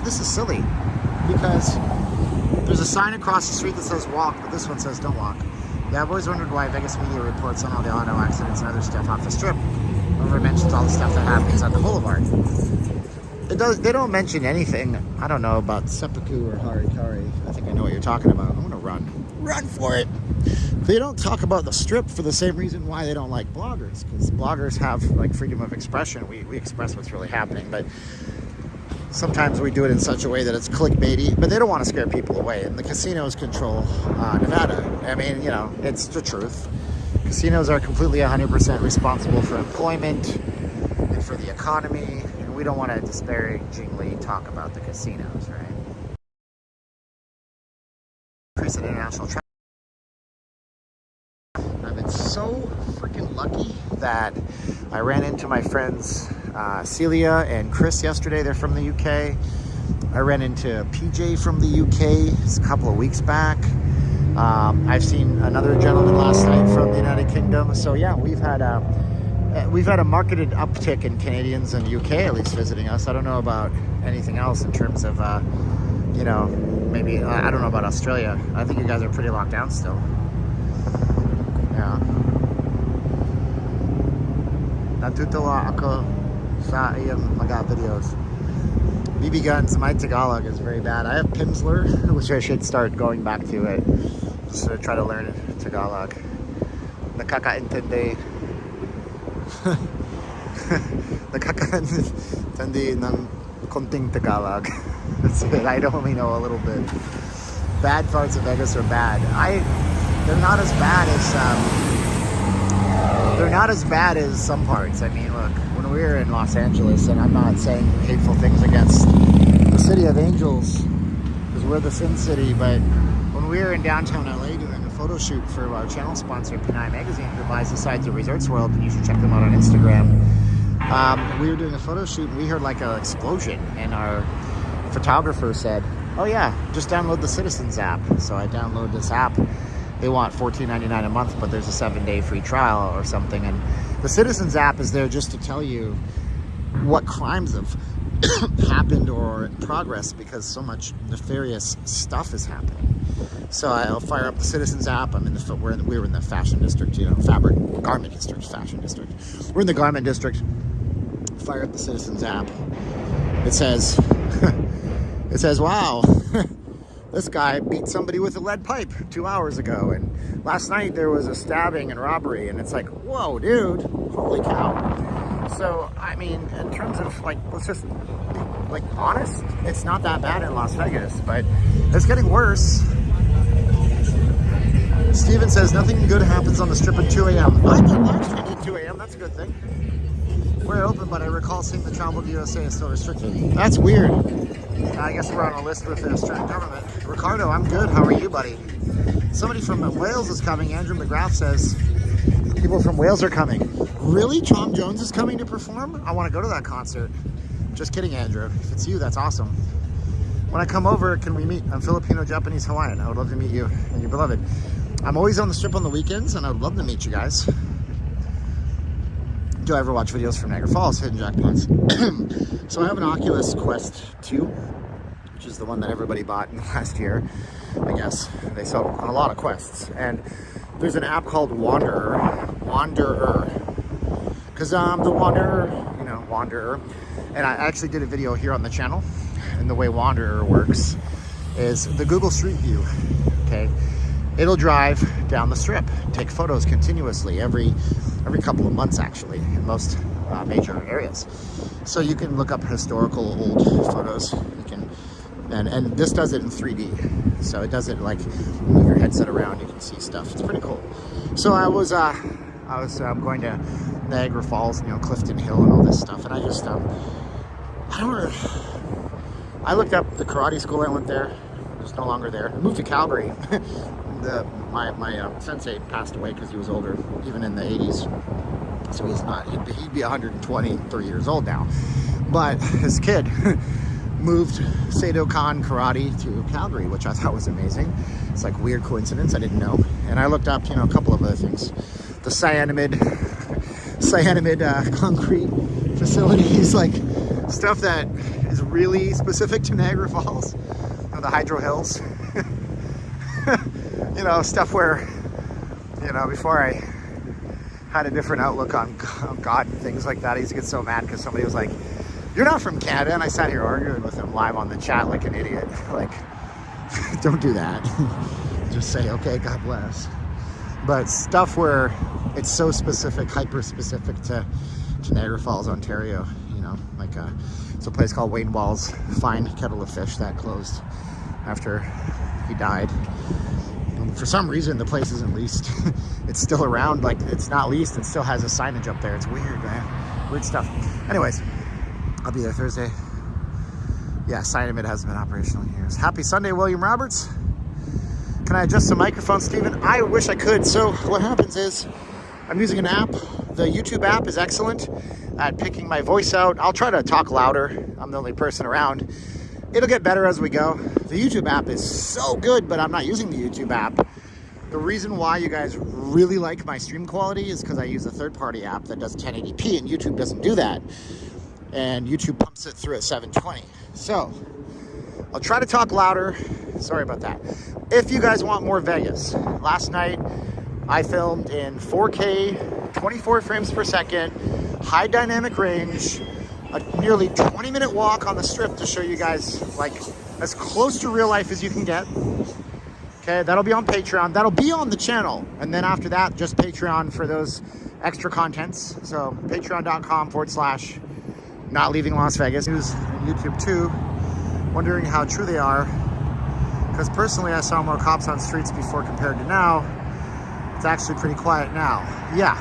this is silly. Because there's a sign across the street that says walk, but this one says don't walk. Yeah, I've always wondered why Vegas media reports on all the auto accidents and other stuff off the strip. Never mentions all the stuff that happens on the boulevard. They don't mention anything. I don't know about seppuku or harikari. I think I know what you're talking about. I'm gonna run for it. They don't talk about the strip for the same reason why they don't like bloggers, because bloggers have like freedom of expression. We express what's really happening, but sometimes we do it in such a way that it's clickbaity, but they don't want to scare people away. And the casinos control Nevada. I mean, you know, it's the truth. Casinos are completely 100% responsible for employment and for the economy, and we don't want to disparagingly talk about the casinos, right? Increase in international travel. I've been so freaking lucky that I ran into my friends Celia and Chris yesterday. They're from the UK. I ran into PJ from the UK a couple of weeks back. I've seen another gentleman last night from the United Kingdom. So yeah, we've had a marketed uptick in Canadians and UK at least visiting us. I don't know about anything else in terms of you know, maybe I don't know about Australia. I think you guys are pretty locked down still. Yeah. Natutuwa ako sa iyong mga videos. BB Guns, my Tagalog is very bad. I have Pimsleur, which I should start going back to it. Just to try to learn Tagalog. Nakakaintindi. Nakakaintindi ng konting Tagalog. That's it. I only know a little bit. Bad parts of Vegas are bad. They're not as bad as some parts. I mean, look, when we were in Los Angeles, and I'm not saying hateful things against the city of angels, because we're the Sin City, but when we were in downtown LA doing a photo shoot for our channel sponsor, Pinay Magazine, who buys the sides of Resorts World, and you should check them out on Instagram. We were doing a photo shoot, and we heard like an explosion, and our photographer said, "Oh yeah, just download the Citizens app." So I download this app. They want $14.99 a month, but there's a 7-day free trial or something. And the Citizens app is there just to tell you what crimes have happened or in progress, because so much nefarious stuff is happening. So I'll fire up the Citizens app. We were in the fashion district, you know, garment district, fashion district. We're in the garment district. Fire up the Citizens app. It says, wow. This guy beat somebody with a lead pipe 2 hours ago, and last night there was a stabbing and robbery, and it's like, whoa, dude, holy cow. So, I mean, in terms of, like, let's just be, like, honest, it's not that bad in Las Vegas, but it's getting worse. Steven says, nothing good happens on the strip at 2 a.m. I get live streaming at 2 a.m., that's a good thing. We're open, but I recall seeing the travel to USA is still restricted. That's weird. I guess we're on a list with the Australian government. Ricardo, I'm good. How are you, buddy? Somebody from Wales is coming. Andrew McGrath says people from Wales are coming. Really? Tom Jones is coming to perform? I want to go to that concert. Just kidding, Andrew. If it's you, that's awesome. when I come over, can we meet? I'm Filipino, Japanese, Hawaiian. I would love to meet you and your beloved. I'm always on the strip on the weekends, and I would love to meet you guys. Do I ever watch videos from Niagara Falls, hidden jackpots? So I have an Oculus Quest 2, which is the one that everybody bought in the last year, I guess. They sell on a lot of quests. And there's an app called Wanderer. Because I'm the Wanderer, you know, Wanderer. And I actually did a video here on the channel. And the way Wanderer works is the Google Street View, okay? It'll drive down the strip, take photos continuously every couple of months, actually, in most major areas. So you can look up historical old photos. You can, and this does it in 3D. So it does it like move your headset around, you can see stuff. It's pretty cool. So I was going to Niagara Falls, you know, Clifton Hill and all this stuff, and I just I looked up the karate school. I went there. It's no longer there. I moved to Calgary. My sensei passed away because he was older, even in the 80s. So he's not, he'd be 123 years old now. But his kid moved Seidokan Karate to Calgary, which I thought was amazing. It's like weird coincidence, I didn't know. And I looked up, you know, a couple of other things. The cyanamide concrete facilities, like stuff that is really specific to Niagara Falls. You know, the Hydro Hills. You know, stuff where, you know, before I had a different outlook on God and things like that, I used to get so mad because somebody was like, "You're not from Canada," and I sat here arguing with him live on the chat like an idiot. Like, don't do that. Just say, okay, God bless. But stuff where it's so specific, hyper specific to Niagara Falls, Ontario, you know, like it's a place called Wayne Wall's Fine Kettle of Fish that closed after he died. For some reason, the place isn't leased. It's still around, like it's not leased and still has a signage up there. It's weird, man. Weird stuff. Anyways, I'll be there Thursday. Yeah, Cyanamid hasn't been operational in years. Happy Sunday, William Roberts. Can I adjust the microphone, Steven? I wish I could. So what happens is I'm using an app. The YouTube app is excellent at picking my voice out. I'll try to talk louder. I'm the only person around. It'll get better as we go. The YouTube app is so good, but I'm not using the YouTube app. The reason why you guys really like my stream quality is because I use a third-party app that does 1080p, and YouTube doesn't do that. And YouTube pumps it through at 720. So I'll try to talk louder. Sorry about that. If you guys want more Vegas, last night I filmed in 4K, 24 frames per second, high dynamic range, a nearly 20-minute walk on the strip to show you guys like as close to real life as you can get. Okay, that'll be on Patreon. That'll be on the channel. And then after that, just Patreon for those extra contents. So patreon.com/not leaving Las Vegas. News and YouTube too. Wondering how true they are. Because personally, I saw more cops on streets before compared to now. It's actually pretty quiet now. Yeah.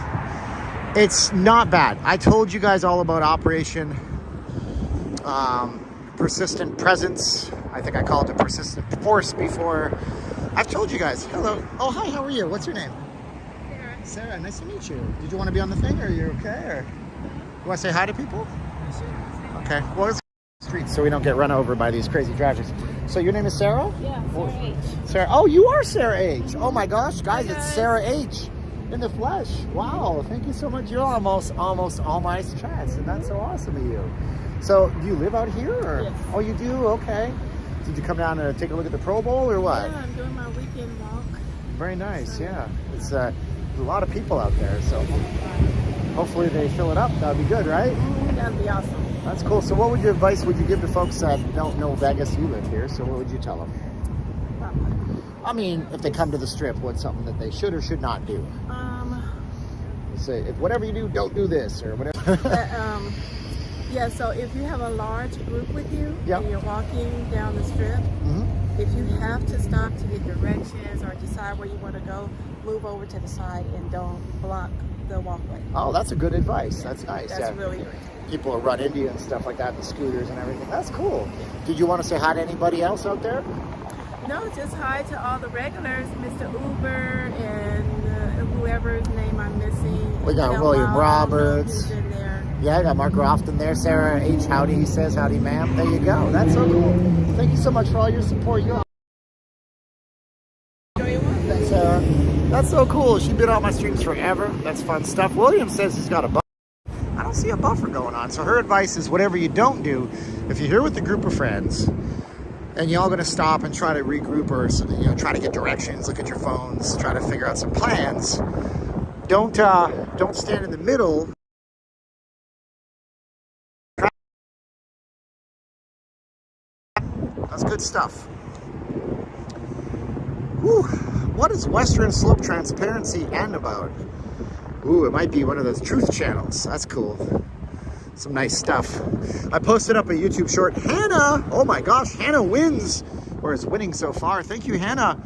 It's not bad. I told you guys all about Operation Persistent Presence. I think I called it Persistent Force before. I've told you guys. Hello. Oh, hi. How are you? What's your name? Sarah. Sarah. Nice to meet you. Did you want to be on the thing, or are you okay? Or you want to say hi to people? Okay. Well, it's street so we don't get run over by these crazy drivers. So your name is Sarah? Yeah, Sarah H. Sarah. Oh, you are Sarah H. Oh my gosh, guys, it's Sarah H. In the flesh. Wow, thank you so much. You're almost all my chats, and that's so awesome of you. So, do you live out here? Or? Yes. Oh, you do? Okay. Did you come down to take a look at the Pro Bowl, or what? Yeah, I'm doing my weekend walk. Very nice, yeah. It's there's a lot of people out there, so hopefully they fill it up. That'd be good, right? That'd be awesome. That's cool. So what advice would you give to folks that don't know Vegas? You live here, so what would you tell them? I mean, if they come to the strip, what's something that they should or should not do? Say, if whatever you do, don't do this or whatever. Yeah, so if you have a large group with you Yep. and you're walking down the strip, if you have to stop to get directions or decide where you want to go, move over to the side and don't block the walkway. Oh, that's a good advice. That's nice. That's really irritating. People will run into you and stuff like that, the scooters and everything. That's cool. Did you want to say hi to anybody else out there? No, just hi to all the regulars, Mr. Uber and whoever's name I'm missing. We got William Roberts. Who's in there. Yeah, I got Mark Grofton there. Sarah H. Howdy, he says. Howdy, ma'am. There you go. That's so cool. Thank you so much for all your support. You're Thanks, Sarah. That's so cool. She's been on my streams forever. That's fun stuff. William says he's got a buffer. I don't see a buffer going on. So her advice is whatever you don't do, if you're here with a group of friends and y'all gonna stop and try to regroup or try to get directions, look at your phones, try to figure out some plans, don't stand in the middle. That's good stuff. Whew. What is Western Slope Transparency and about? Ooh, it might be one of those truth channels. That's cool. Some nice stuff. I posted up a YouTube short. Hannah! Oh my gosh, Hannah wins. Or is winning so far. Thank you, Hannah.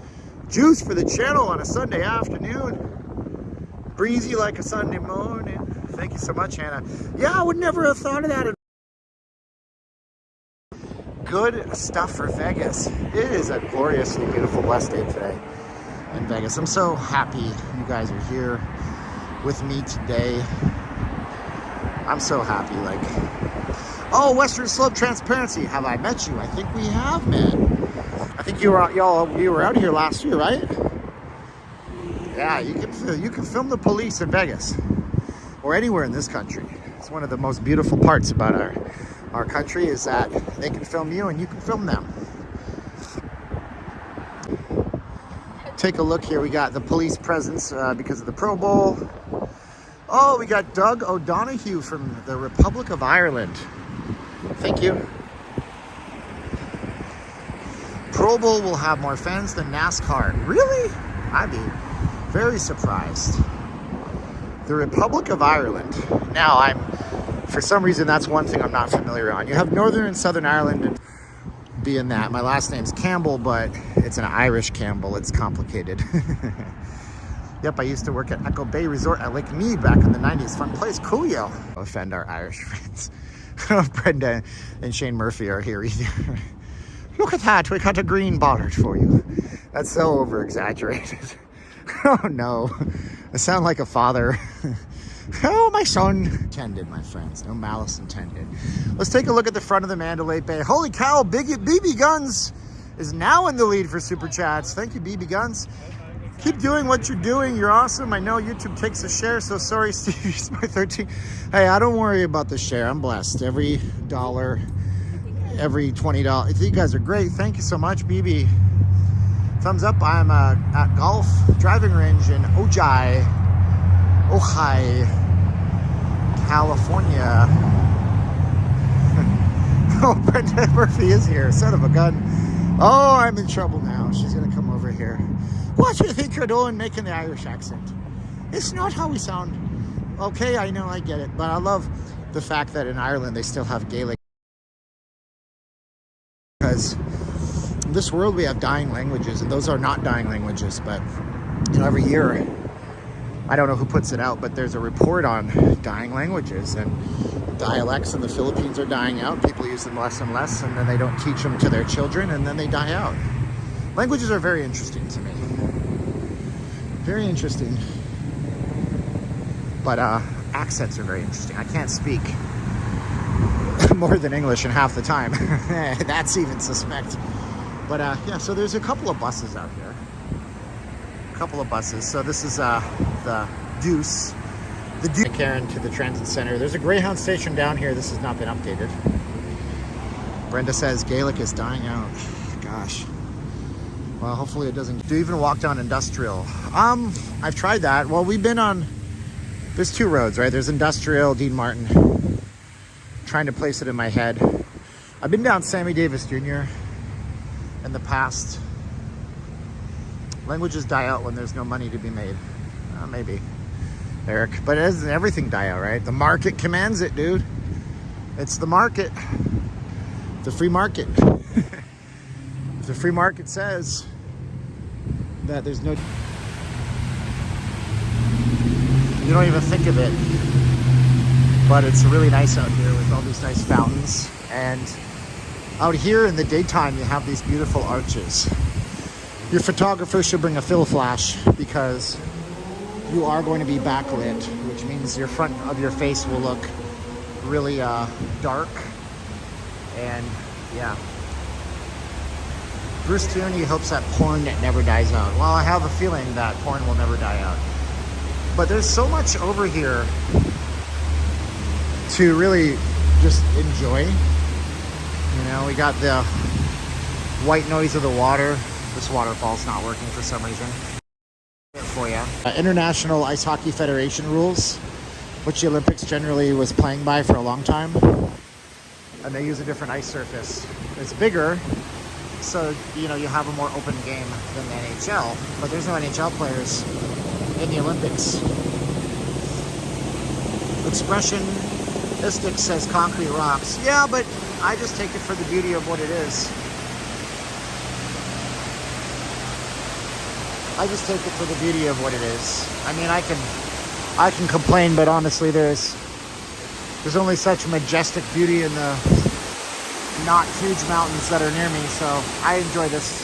Juice for the channel on a Sunday afternoon. Breezy like a Sunday morning. Thank you so much, Hannah. Yeah, I would never have thought of that. Good stuff for Vegas. It is a gloriously beautiful blessed day today in Vegas. I'm so happy you guys are here with me today. I'm so happy. Like, oh, Western Slope Transparency. Have I met you? I think we have, man. I think you were out here last year, right? Yeah, you can film the police in Vegas or anywhere in this country. It's one of the most beautiful parts about our country is that they can film you and you can film them. Take a look here. We got the police presence because of the Pro Bowl. Oh, we got Doug O'Donoghue from the Republic of Ireland. Thank you. Pro Bowl will have more fans than NASCAR. Really? I'd be very surprised. The Republic of Ireland. Now, for some reason, that's one thing I'm not familiar on. You have Northern and Southern Ireland and being that. My last name's Campbell, but it's an Irish Campbell. It's complicated. Yep, I used to work at Echo Bay Resort at Lake Mead back in the 90s. Fun place. Cool, yo. Offend our Irish friends. I don't know if Brenda and Shane Murphy are here either. Look at that. We got a green bollard for you. That's so over-exaggerated. Oh, no. I sound like a father. Oh, my son. Intended, my friends. No malice intended. Let's take a look at the front of the Mandalay Bay. Holy cow, BB Guns is now in the lead for Super Chats. Thank you, BB Guns. Keep doing what you're doing. You're awesome. I know YouTube takes a share, so sorry, Stevie Smart 13. Hey, I don't worry about the share. I'm blessed. Every dollar, every $20. You guys are great. Thank you so much, BB. Thumbs up. I'm at golf driving range in Ojai, California. Oh, Brenda Murphy is here. Son of a gun. Oh, I'm in trouble now. She's going to come over here. What do you think you're doing making the Irish accent? It's not how we sound. Okay, I know, I get it. But I love the fact that in Ireland they still have Gaelic. Because in this world we have dying languages, and those are not dying languages. But, every year, I don't know who puts it out, but there's a report on dying languages. And dialects in the Philippines are dying out. People use them less and less, and then they don't teach them to their children, and then they die out. Languages are very interesting to me. Very interesting. But accents are very interesting. I can't speak more than English in half the time. That's even suspect. But yeah, so there's a couple of buses out here. A couple of buses. So this is the Deuce. The Deuce. Karen to the transit center. There's a Greyhound station down here. This has not been updated. Brenda says Gaelic is dying out. Gosh. Well, hopefully it doesn't. Do you even walk down Industrial? I've tried that. Well, we've been on, there's two roads, right? There's Industrial, Dean Martin. Trying to place it in my head. I've been down Sammy Davis Jr. in the past. Languages die out when there's no money to be made. Maybe, Eric. But doesn't everything die out, right? The market commands it, dude. It's the market. The free market. The free market says that there's no... You don't even think of it. But it's really nice out here with all these nice fountains. And out here in the daytime, you have these beautiful arches. Your photographer should bring a fill flash because you are going to be backlit, which means your front of your face will look really dark. And yeah. Bruce Tierney hopes that porn never dies out. Well, I have a feeling that porn will never die out. But there's so much over here to really just enjoy. You know, we got the white noise of the water. This waterfall's not working for some reason. For you. International Ice Hockey Federation rules, which the Olympics generally was playing by for a long time. And they use a different ice surface. It's bigger, so you know you have a more open game than the NHL. But there's no NHL players in the Olympics. Expressionistic says concrete rocks. Yeah, but I just take it for the beauty of what it is. I just take it for the beauty of what it is. I mean, I can complain, but honestly, there's only such majestic beauty in the not huge mountains that are near me. So I enjoy this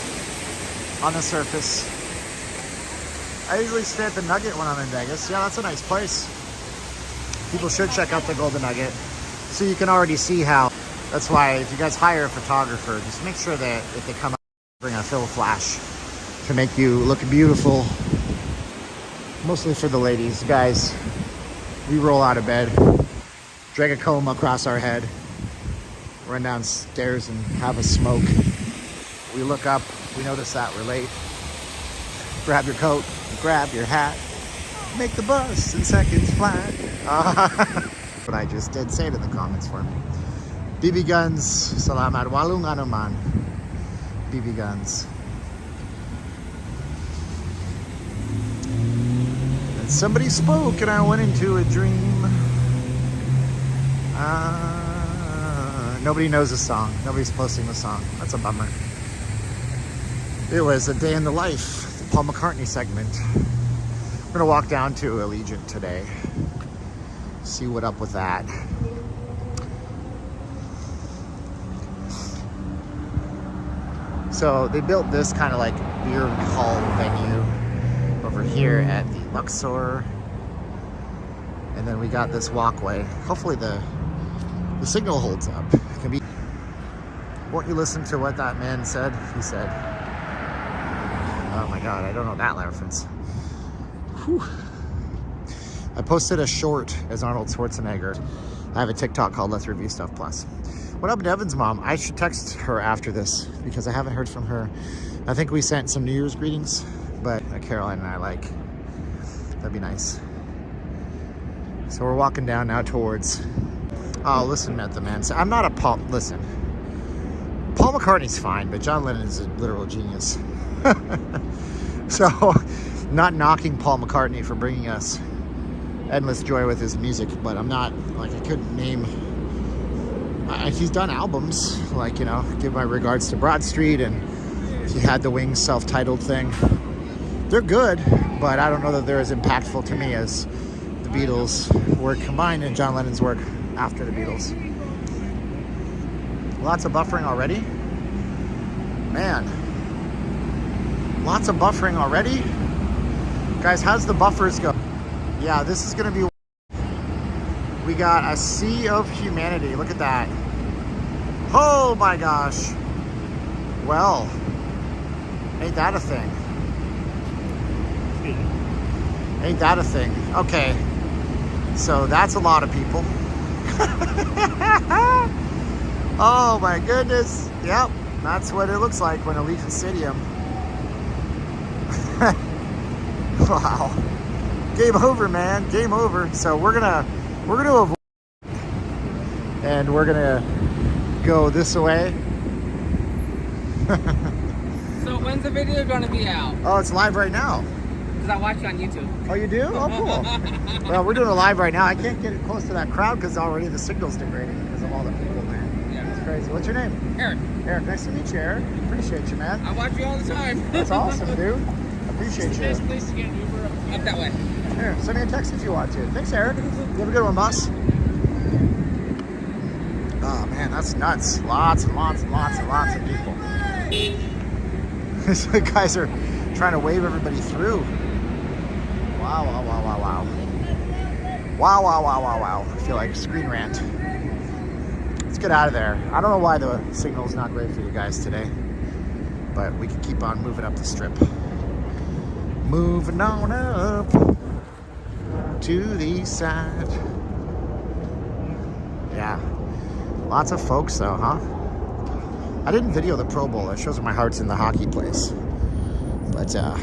on the surface. I usually stay at the Nugget when I'm in Vegas. Yeah, that's a nice place. People should check out the Golden Nugget. So you can already see how. That's why if you guys hire a photographer, just make sure that if they come out, bring a fill flash to make you look beautiful. Mostly for the ladies. Guys, we roll out of bed, drag a comb across our head, run downstairs and have a smoke. We look up, we notice that we're late. Grab your coat, grab your hat, make the bus in seconds flat. What I just did, say it in the comments for me. BB guns, salamat walong anuman. BB guns. And somebody spoke and I went into a dream. Nobody knows the song. Nobody's posting the song. That's a bummer. It was a day in the life, the Paul McCartney segment. We're gonna walk down to Allegiant today. See what up with that. So they built this kind of like beer hall venue over here at the Luxor. And then we got this walkway. Hopefully the signal holds up. It can be. Won't you listen to what that man said? He said, oh my God, I don't know that reference. Whew. I posted a short as Arnold Schwarzenegger. I have a TikTok called Let's Review Stuff Plus. What up, Devin's mom? I should text her after this because I haven't heard from her. I think we sent some New Year's greetings, but Caroline and I like. That'd be nice. So we're walking down now towards. Oh, listen, at the man. So I'm not a Paul. Listen, Paul McCartney's fine, but John Lennon is a literal genius. So, not knocking Paul McCartney for bringing us endless joy with his music, but I'm not like I couldn't name. He's done albums, like, you know, give my regards to Broad Street, and he had the Wings self-titled thing. They're good, but I don't know that they're as impactful to me as the Beatles' work combined and John Lennon's work after the Beatles. Lots of buffering already. Man, lots of buffering already. Guys, how's the buffers go? Yeah, this is gonna be. We got a sea of humanity. Look at that. Oh my gosh. Well, ain't that a thing? Ain't that a thing? Okay, so that's a lot of people. Oh my goodness. Yep, that's what it looks like when Allegiant Stadium. Wow. Game over, man. Game over. So we're gonna avoid, and we're gonna go this way. So when's the video gonna be out? Oh, it's live right now. Because I watch it on YouTube. Oh, you do? Oh, cool. Well, we're doing it live right now. I can't get it close to that crowd because already the signal's degrading because of all the people, man. Yeah. It's crazy. What's your name? Eric. Eric, nice to meet you, Eric. Appreciate you, man. I watch you all the time. That's awesome, dude. Appreciate you. Best place to get an Uber up that way. Here, send me a text if you want to. Thanks, Eric. You have a good one, boss. Oh, man, that's nuts. Lots and lots and lots and lots of people. These guys are trying to wave everybody through. Wow, wow, wow, wow, wow. Wow, wow, wow, wow, wow. I feel like Screen Rant. get out of there. I don't know why the signal's not great for you guys today, but we can keep on moving up the strip. Moving on up to the east side. Yeah, lots of folks though, huh? I didn't video the Pro Bowl. That shows my heart's in the hockey place. But yeah.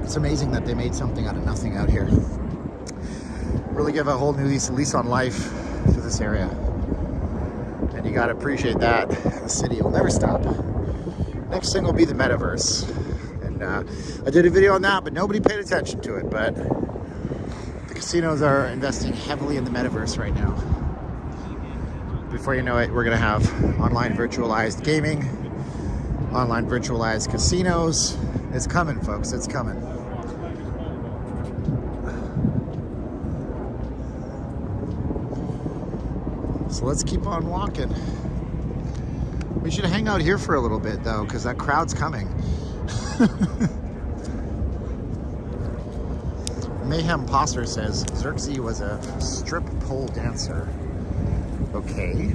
It's amazing that they made something out of nothing out here. Really give a whole new lease on life to this area. And you gotta appreciate that. The city will never stop. Next thing will be the Metaverse. And I did a video on that, but nobody paid attention to it. But the casinos are investing heavily in the Metaverse right now. Before you know it, we're gonna have online virtualized gaming, online virtualized casinos. It's coming, folks, it's coming. So let's keep on walking. We should hang out here for a little bit though, because that crowd's coming. Mayhem Poster says Xerxes was a strip pole dancer. Okay.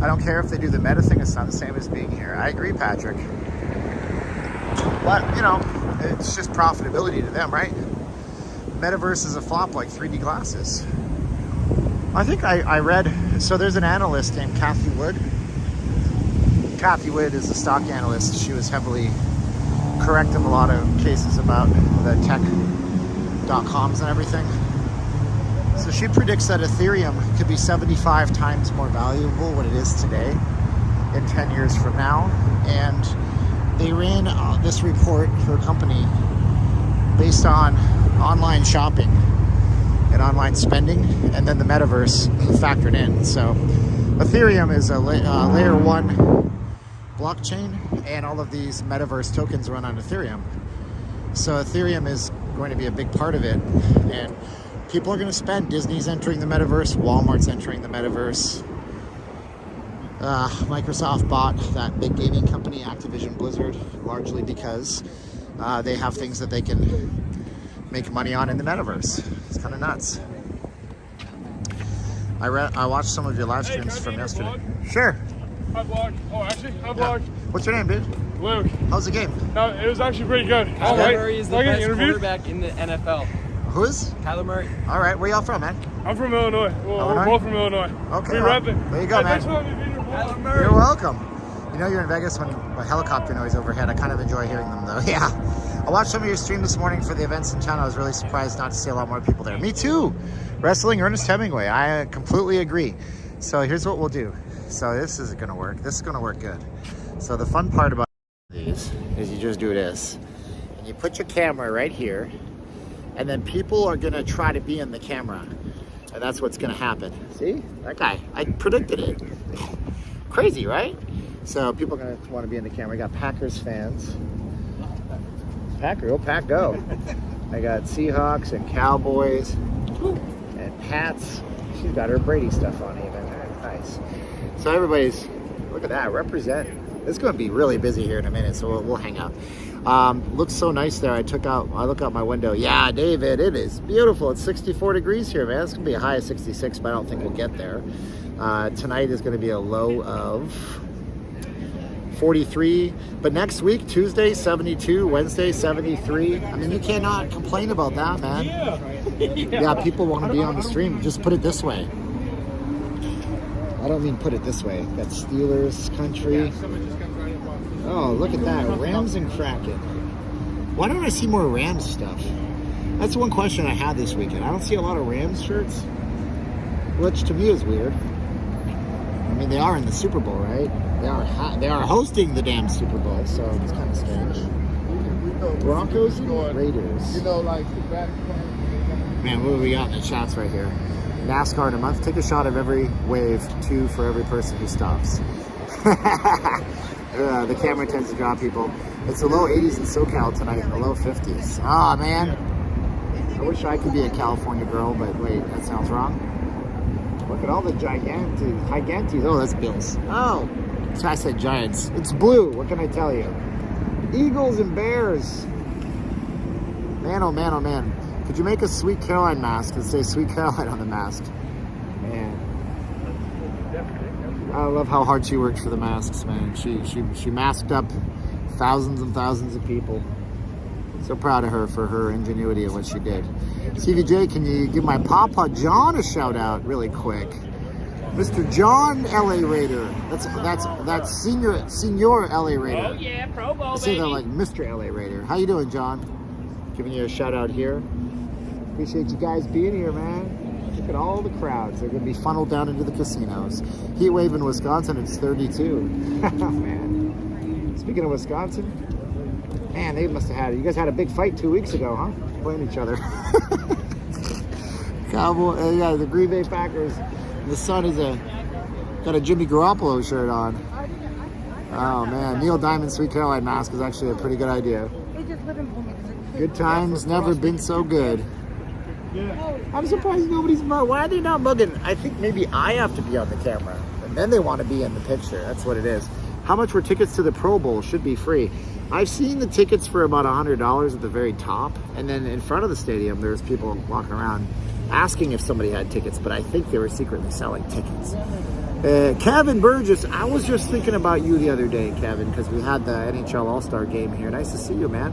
I don't care if they do the meta thing, it's not the same as being here. I agree, Patrick. But, you know, it's just profitability to them, right? Metaverse is a flop like 3D glasses. I think I read, so there's an analyst named Kathy Wood. Kathy Wood is a stock analyst. She was heavily correct in a lot of cases about the tech.coms and everything. So she predicts that Ethereum could be 75 times more valuable what it is today in 10 years from now. And they ran this report, her company, based on online shopping and online spending, and then the Metaverse factored in. So Ethereum is a layer 1 blockchain, and all of these Metaverse tokens run on Ethereum. So Ethereum is going to be a big part of it, and people are going to spend. Disney's entering the Metaverse, Walmart's entering the Metaverse. Microsoft bought that big gaming company, Activision Blizzard, largely because they have things that they can make money on in the Metaverse. It's kind of nuts. I watched some of your live streams from yesterday. Sure. Hi, vlog. Oh, actually, hi, vlog. What's your name, dude? Luke. How's the game? No, it was actually pretty good. Kyler Murray is the best quarterback in the NFL. Who is? Kyler Murray. All right, where y'all from, man? I'm from Illinois. Well, Illinois? we're both from Illinois. Okay. We rep it. There you go, man. Thanks for letting me be your vlog. Kyler Murray. You're welcome. You know you're in Vegas when a helicopter noise overhead. I kind of enjoy hearing them, though. Yeah. I watched some of your stream this morning for the events in town. I was really surprised not to see a lot more people there. Me too. Wrestling Ernest Hemingway. I completely agree. So here's what we'll do. So this is going to work. This is going to work good. So the fun part about these is you just do this. And you put your camera right here. And then people are going to try to be in the camera. And that's what's going to happen. See? That guy. I predicted it. Crazy, right? So people are going to want to be in the camera. We got Packers fans. Packer, oh, Pack, go. I got Seahawks and Cowboys and Pats. She's got her Brady stuff on even. Nice. So everybody's, look at that, represent. It's going to be really busy here in a minute, so we'll hang out. Looks so nice there. I look out my window. Yeah, David, it is beautiful. It's 64 degrees here, man. It's going to be a high of 66, but I don't think we'll get there. Tonight is going to be a low of 43, but next week, Tuesday, 72, Wednesday, 73. I mean, you cannot complain about that, man. Yeah, people want to be on the stream. Just put it this way. I don't mean put it this way. Got Steelers country. Oh, look at that. Rams and Kraken. Why don't I see more Rams stuff? That's one question I had this weekend. I don't see a lot of Rams shirts, which to me is weird. I mean, they are in the Super Bowl, right? They are hosting the damn Super Bowl, so it's kind of strange. Broncos and Raiders. Man, what do we got in the shots right here? NASCAR in a month. Take a shot of every wave, 2 for every person who stops. The camera tends to draw people. It's the low 80s in SoCal tonight, the low 50s. Ah, man. I wish I could be a California girl, but wait, that sounds wrong. Look at all the gigantes. Oh, that's Bills. Oh, I said Giants. It's blue. What can I tell you? Eagles and Bears. Man, oh man, oh man. Could you make a Sweet Caroline mask and say Sweet Caroline on the mask? Man. I love how hard she worked for the masks, man. She masked up thousands and thousands of people. So proud of her for her ingenuity and what she did. CVJ, can you give my Papa John a shout out really quick? Mr. John LA Raider. That's senior LA Raider. Oh yeah, Pro Bowl, I say that like Mr. LA Raider. How you doing, John? Giving you a shout out here. Appreciate you guys being here, man. Look at all the crowds. They're going to be funneled down into the casinos. Heat wave in Wisconsin, it's 32. Man. Speaking of Wisconsin, man, they must have had it. You guys had a big fight 2 weeks ago, huh? Playing each other. Cowboy, yeah, the Green Bay Packers. The son is got a Jimmy Garoppolo shirt on. Oh man, Neil Diamond's Sweet Caroline mask is actually a pretty good idea. Good times never been so good. I'm surprised nobody's mugging. Why are they not mugging? I think maybe I have to be on the camera, and then they want to be in the picture. That's what it is. How much were tickets to the Pro Bowl? Should be free. I've seen the tickets for about $100 at the very top, and then in front of the stadium, there's people walking around asking if somebody had tickets, but I think they were secretly selling tickets. Kevin Burgess, I was just thinking about you the other day, Kevin, because we had the NHL All-Star game here. Nice to see you, man.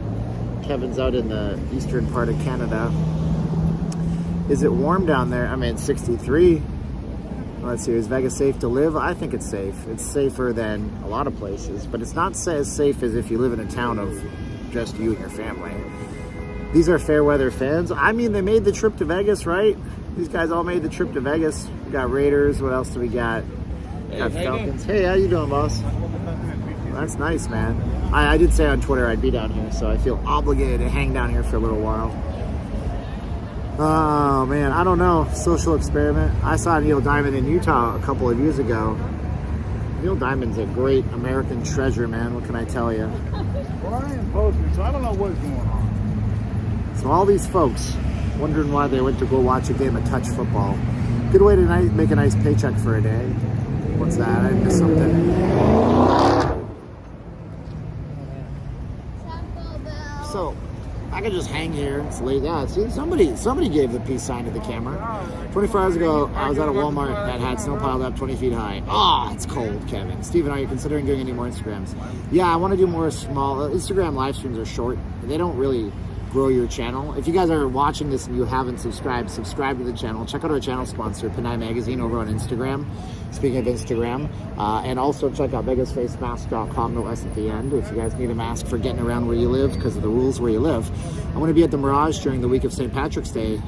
Kevin's out in the eastern part of Canada. Is it warm down there? I mean, 63. Let's see, is Vegas safe to live? I think it's safe. It's safer than a lot of places, but it's not as safe as if you live in a town of just you and your family. These are fair weather fans. I mean, they made the trip to Vegas, right? These guys all made the trip to Vegas. We got Raiders. What else do we got? We got Falcons. Hey, how you doing, boss? That's nice, man. I did say on Twitter I'd be down here, so I feel obligated to hang down here for a little while. Oh, man, I don't know. Social experiment. I saw Neil Diamond in Utah a couple of years ago. Neil Diamond's a great American treasure, man. What can I tell you? Well, I am posted, so I don't know what's going on. So all these folks wondering why they went to go watch a game of touch football. Good way to make a nice paycheck for a day. What's that? I missed something. So I could just hang here. It's late. Yeah, see, somebody gave the peace sign to the camera. 24 hours ago, I was at a Walmart that had snow piled up 20 feet high. Oh, it's cold, Kevin. Steven, are you considering doing any more Instagrams? Yeah, I want to do more small. Instagram live streams are short. They don't really grow your channel. If you guys are watching this and you haven't subscribed, subscribe to the channel. Check out our channel sponsor, Panay Magazine, over on Instagram. Speaking of Instagram, and also check out vegasfacemask.com, no S at the end, if you guys need a mask for getting around where you live because of the rules where you live. I'm going to be at the Mirage during the week of St. Patrick's Day.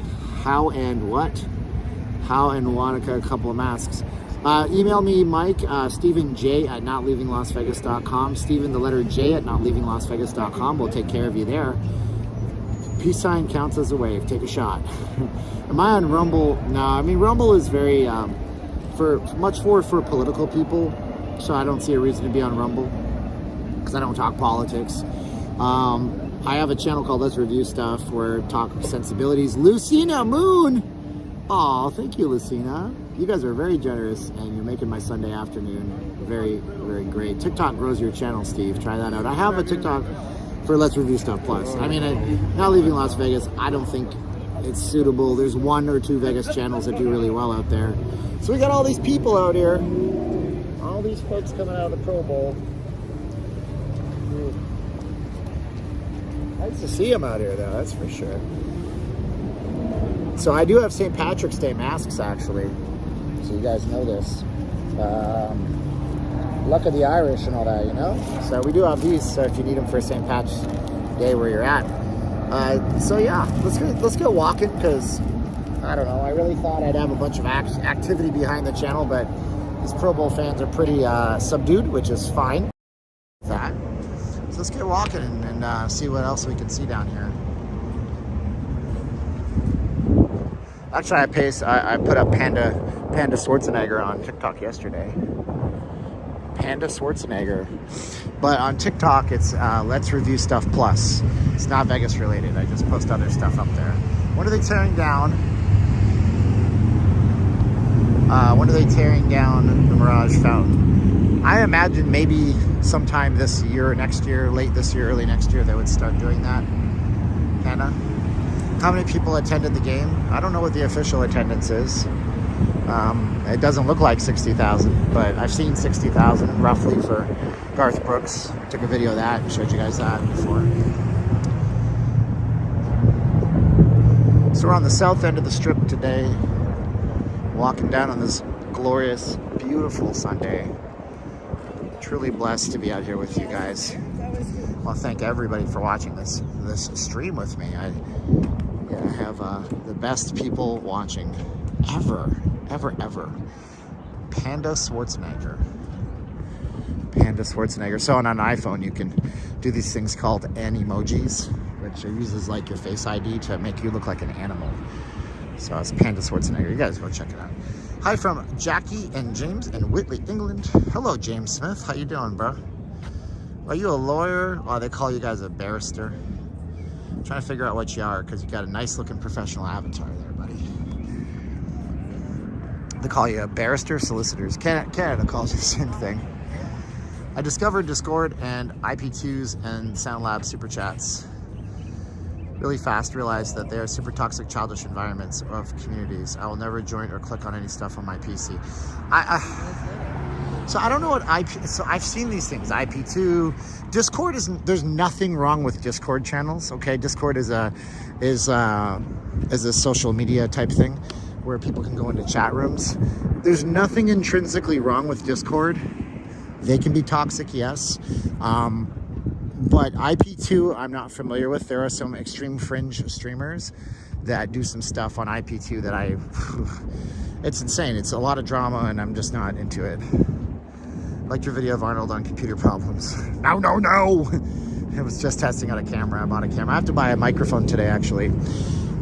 How and Wanaka, a couple of masks. Email me, Mike, Stephen J at notleavinglasvegas.com. Stephen, the letter J at notleavinglasvegas.com. We'll take care of you there. Peace sign counts as a wave. Take a shot. Am I on Rumble? No, I mean, Rumble is very, much more for political people, so I don't see a reason to be on Rumble, because I don't talk politics. I have a channel called Let's Review Stuff, where I talk sensibilities. Lucina Moon! Aw, thank you, Lucina. You guys are very generous, and you're making my Sunday afternoon very, very great. TikTok grows your channel, Steve. Try that out. I have a TikTok for Let's Review Stuff Plus. I mean, not leaving Las Vegas, I don't think it's suitable. There's 1 or 2 Vegas channels that do really well out there. So we got all these people out here. All these folks coming out of the Pro Bowl. Nice to see them out here, though, that's for sure. So I do have St. Patrick's Day masks, actually. So you guys know this. Luck of the Irish and all that, you know? So we do have these, so if you need them for St. Patrick's Day where you're at. So yeah, let's go walking, because I don't know, I really thought I'd have a bunch of activity behind the channel, but these Pro Bowl fans are pretty subdued, which is fine. That. So let's get walking and see what else we can see down here. Actually, I put up Panda Schwarzenegger on TikTok yesterday. Panda Schwarzenegger. But on TikTok, it's Let's Review Stuff Plus. It's not Vegas related. I just post other stuff up there. When are they tearing down? When are they tearing down the Mirage Fountain? I imagine maybe sometime this year, next year, late this year, early next year, they would start doing that. Kinda. How many people attended the game? I don't know what the official attendance is. It doesn't look like 60,000, but I've seen 60,000 roughly for Garth Brooks. I took a video of that and showed you guys that before. So we're on the south end of the strip today, walking down on this glorious, beautiful Sunday. Truly blessed to be out here with you guys. I want to thank everybody for watching this stream with me. I have the best people watching ever. Panda Schwarzenegger. So on an iPhone, you can do these things called animojis, which uses like your Face ID to make you look like an animal. So it's Panda Schwarzenegger. You guys go check it out. Hi from Jackie and James in Whitley, England. Hello, James Smith. How you doing, bro? Are you a lawyer? Oh, they call you guys a barrister. I'm trying to figure out what you are because you got a nice looking professional avatar there, buddy. They call you a barrister, solicitors. Canada calls you the same thing. I discovered Discord and IP2s and SoundLab super chats. Really fast realized that they are super toxic, childish environments of communities. I will never join or click on any stuff on my PC. So I don't know what IP. So I've seen these things. IP2, Discord isn't. There's nothing wrong with Discord channels. Okay, Discord is a social media type thing where people can go into chat rooms. There's nothing intrinsically wrong with Discord. They can be toxic, yes. But IP2, I'm not familiar with. There are some extreme fringe streamers that do some stuff on IP2 that it's insane. It's a lot of drama and I'm just not into it. Like your video of Arnold on computer problems. No. It was just testing out a camera. I bought a camera. I have to buy a microphone today, actually,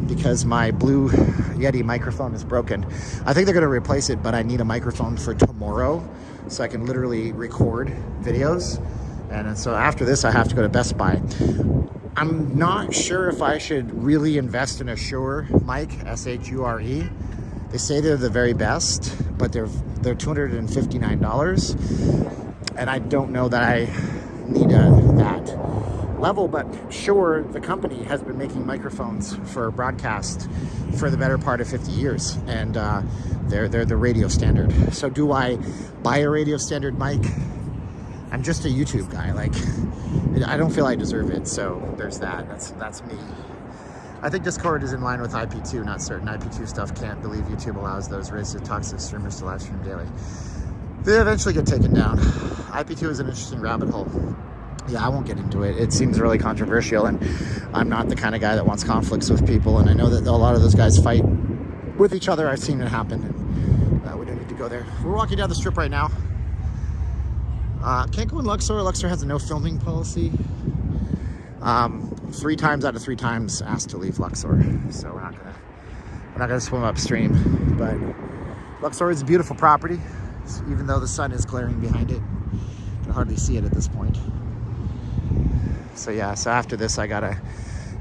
because my Blue Yeti microphone is broken. I think they're going to replace it, but I need a microphone for tomorrow so I can literally record videos. And so after this, I have to go to Best Buy. I'm not sure if I should really invest in a Shure mic, S-H-U-R-E. They say they're the very best, but they're $259. And I don't know that I need that level, but Shure, the company, has been making microphones for broadcast for the better part of 50 years. And they're the radio standard. So do I buy a radio standard mic? I'm just a YouTube guy. Like, I don't feel I deserve it. So there's that. That's me. I think Discord is in line with IP2, not certain. IP2 stuff can't believe YouTube allows those racist, toxic streamers to live stream daily. They eventually get taken down. IP2 is an interesting rabbit hole. Yeah, I won't get into it. It seems really controversial, and I'm not the kind of guy that wants conflicts with people, and I know that a lot of those guys fight with each other. I've seen it happen, and we don't need to go there. We're walking down the strip right now. Can't go in Luxor. Luxor has a no filming policy. 3 times out of 3 times asked to leave Luxor, so we're not gonna swim upstream. But Luxor is a beautiful property, even though the sun is glaring behind it. You can hardly see it at this point. So yeah, so after this I gotta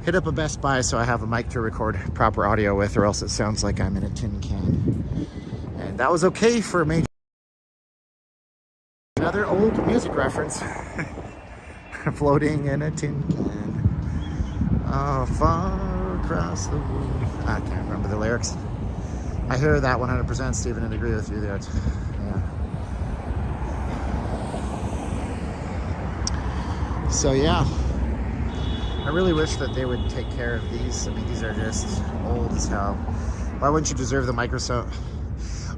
hit up a Best Buy so I have a mic to record proper audio with, or else it sounds like I'm in a tin can. And that was okay for a major. Another old music reference. Floating in a tin can. Oh, far across the world. I can't remember the lyrics. I hear that 100%, Stephen, and agree with you there. Yeah. So yeah, I really wish that they would take care of these. I mean, these are just old as hell. Why wouldn't you deserve the Microsoft?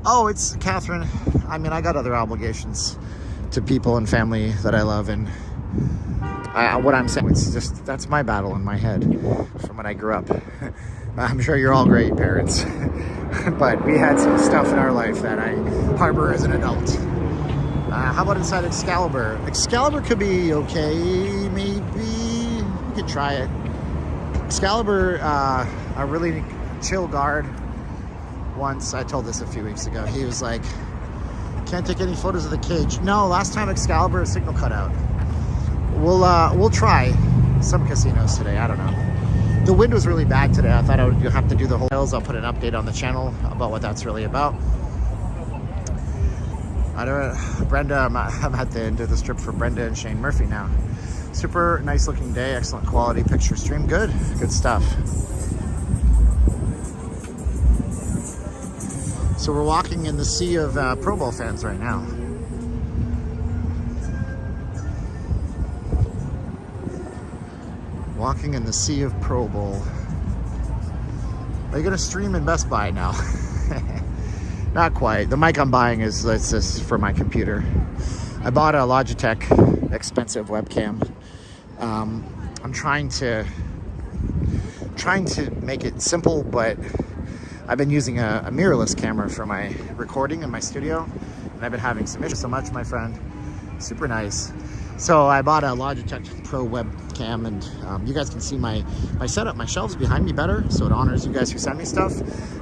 Oh, it's Catherine. I mean, I got other obligations to people and family that I love, and what I'm saying, it's just, that's my battle in my head from when I grew up. I'm sure you're all great parents, but we had some stuff in our life that I harbor as an adult. How about inside Excalibur? Excalibur could be okay, maybe. You could try it. Excalibur, a really chill guard. Once, I told this a few weeks ago, he was like, can't take any photos of the cage. No, last time Excalibur, a signal cut out. We'll try some casinos today. I don't know. The wind was really bad today. I thought I would have to do the whole hills. I'll put an update on the channel about what that's really about. Brenda, I'm at the end of the strip for Brenda and Shane Murphy now. Super nice looking day, excellent quality picture stream. Good stuff. So we're walking in the sea of Pro Bowl fans right now. Walking in the sea of Pro Bowl. Are you gonna stream in Best Buy now? Not quite. The mic I'm buying is just for my computer. I bought a Logitech expensive webcam. I'm trying to make it simple, but I've been using a mirrorless camera for my recording in my studio, and I've been having some issues. So much, my friend. Super nice. So I bought a Logitech Pro webcam, and you guys can see my setup, my shelves behind me better, so it honors you guys who send me stuff.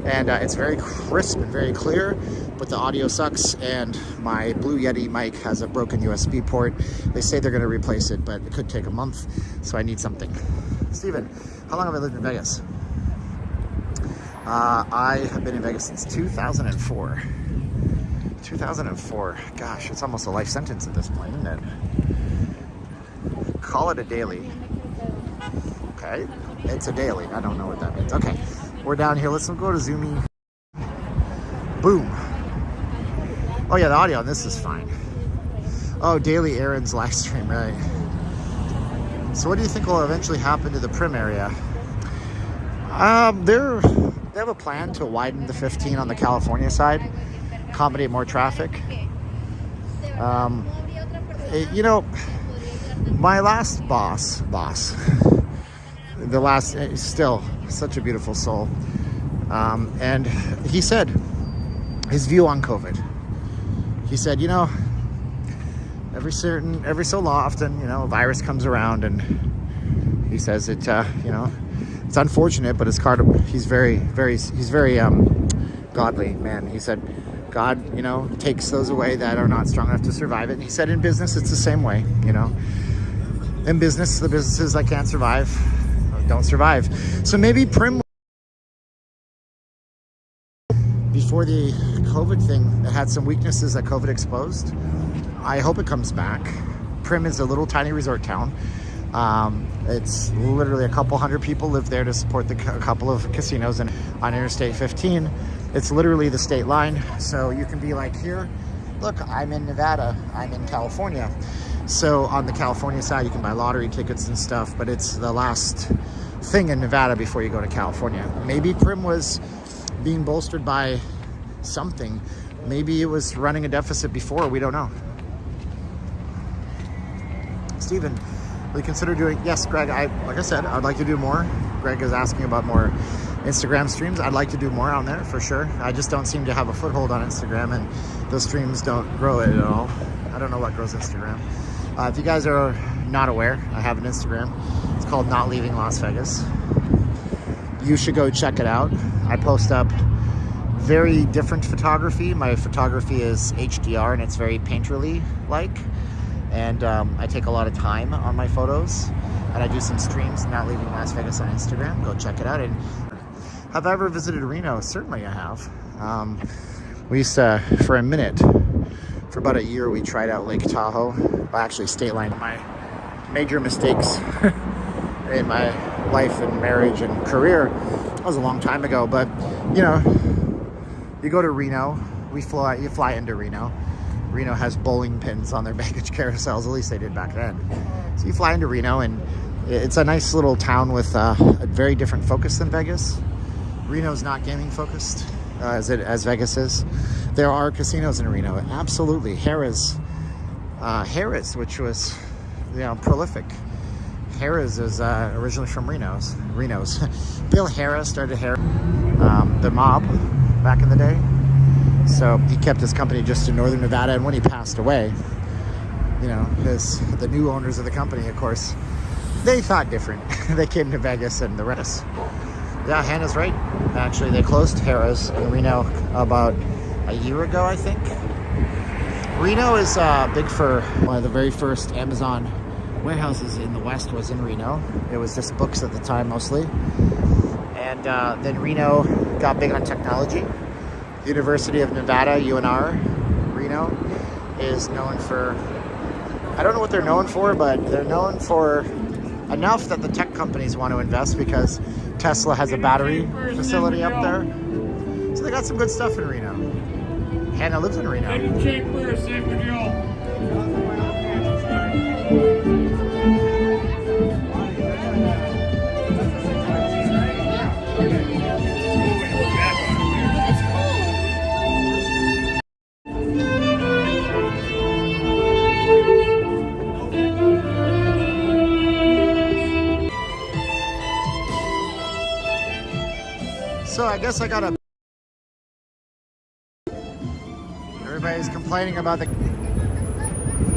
And it's very crisp and very clear, but the audio sucks, and my Blue Yeti mic has a broken USB port. They say they're going to replace it, but it could take a month, so I need something. Steven, how long have I lived in Vegas? I have been in Vegas since 2004. 2004. Gosh, it's almost a life sentence at this point, isn't it? Call it a daily. Okay, it's a daily. I don't know what that means. Okay, we're down here. Let's go to Zoomy. Boom. Oh yeah, the audio on this is fine. Oh, daily Aaron's live stream, right? So what do you think will eventually happen to the Prim area? They have a plan to widen the 15 on the California side, accommodate more traffic. You know, my last boss, still such a beautiful soul. And he said his view on COVID. He said, you know, every so often, you know, a virus comes around, and he says it, you know, it's unfortunate, but he's very godly man. He said, God, you know, takes those away that are not strong enough to survive it. And he said in business, it's the same way, you know. In business, the businesses that can't survive don't survive. So maybe Prim, before the COVID thing, that had some weaknesses that COVID exposed. I hope it comes back. Prim is a little tiny resort town. It's literally a couple hundred people live there to support a couple of casinos and on Interstate 15. It's literally the state line. So you can be like, here, look, I'm in Nevada, I'm in California. So on the California side, you can buy lottery tickets and stuff, but it's the last thing in Nevada before you go to California. Maybe Prim was being bolstered by something. Maybe it was running a deficit before, we don't know. Steven, will you consider doing, yes, Greg, like I said, I'd like to do more. Greg is asking about more Instagram streams. I'd like to do more on there for sure. I just don't seem to have a foothold on Instagram, and those streams don't grow it at all. I don't know what grows Instagram. If you guys are not aware, I have an Instagram. It's called Not Leaving Las Vegas. You should go check it out. I post up very different photography. My photography is HDR, and it's very painterly-like. And I take a lot of time on my photos, and I do some streams, Not Leaving Las Vegas, on Instagram. Go check it out. And have I ever visited Reno? Certainly I have. We used to, for a minute, for about a year, we tried out Lake Tahoe. Well, actually, State Line. My major mistakes in my life and marriage and career, that was a long time ago. But, you know, you go to Reno, you fly into Reno. Reno has bowling pins on their baggage carousels, at least they did back then. So you fly into Reno, and it's a nice little town with a very different focus than Vegas. Reno's not gaming focused as Vegas is. There are casinos in Reno, absolutely. Harrah's, which was, you know, prolific. Harrah's is originally from Reno's. Bill Harrah started the mob back in the day. So he kept his company just in northern Nevada, and when he passed away, you know, the new owners of the company, of course, they thought different. They came to Vegas and the rest. Yeah, Hannah's right. Actually, they closed Harrah's in Reno about a year ago, I think. Reno is big for one of the very first Amazon warehouses in the West was in Reno. It was just books at the time mostly. And then Reno got big on technology. University of Nevada, UNR, Reno. is known for, I don't know what they're known for, but they're known for enough that the tech companies want to invest because Tesla has a battery facility up there. So they got some good stuff in Reno. Hannah lives in Reno. So I guess I gotta. Everybody's complaining about the.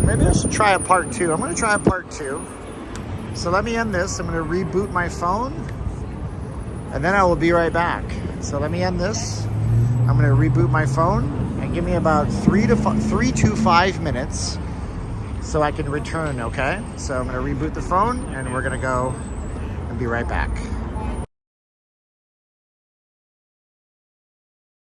Maybe I should try a part 2. I'm gonna try a part 2. So let me end this. I'm gonna reboot my phone, and then I will be right back. So let me end this. I'm gonna reboot my phone and give me about 3 to 5 minutes so I can return. Okay. So I'm gonna reboot the phone, and we're gonna go and be right back.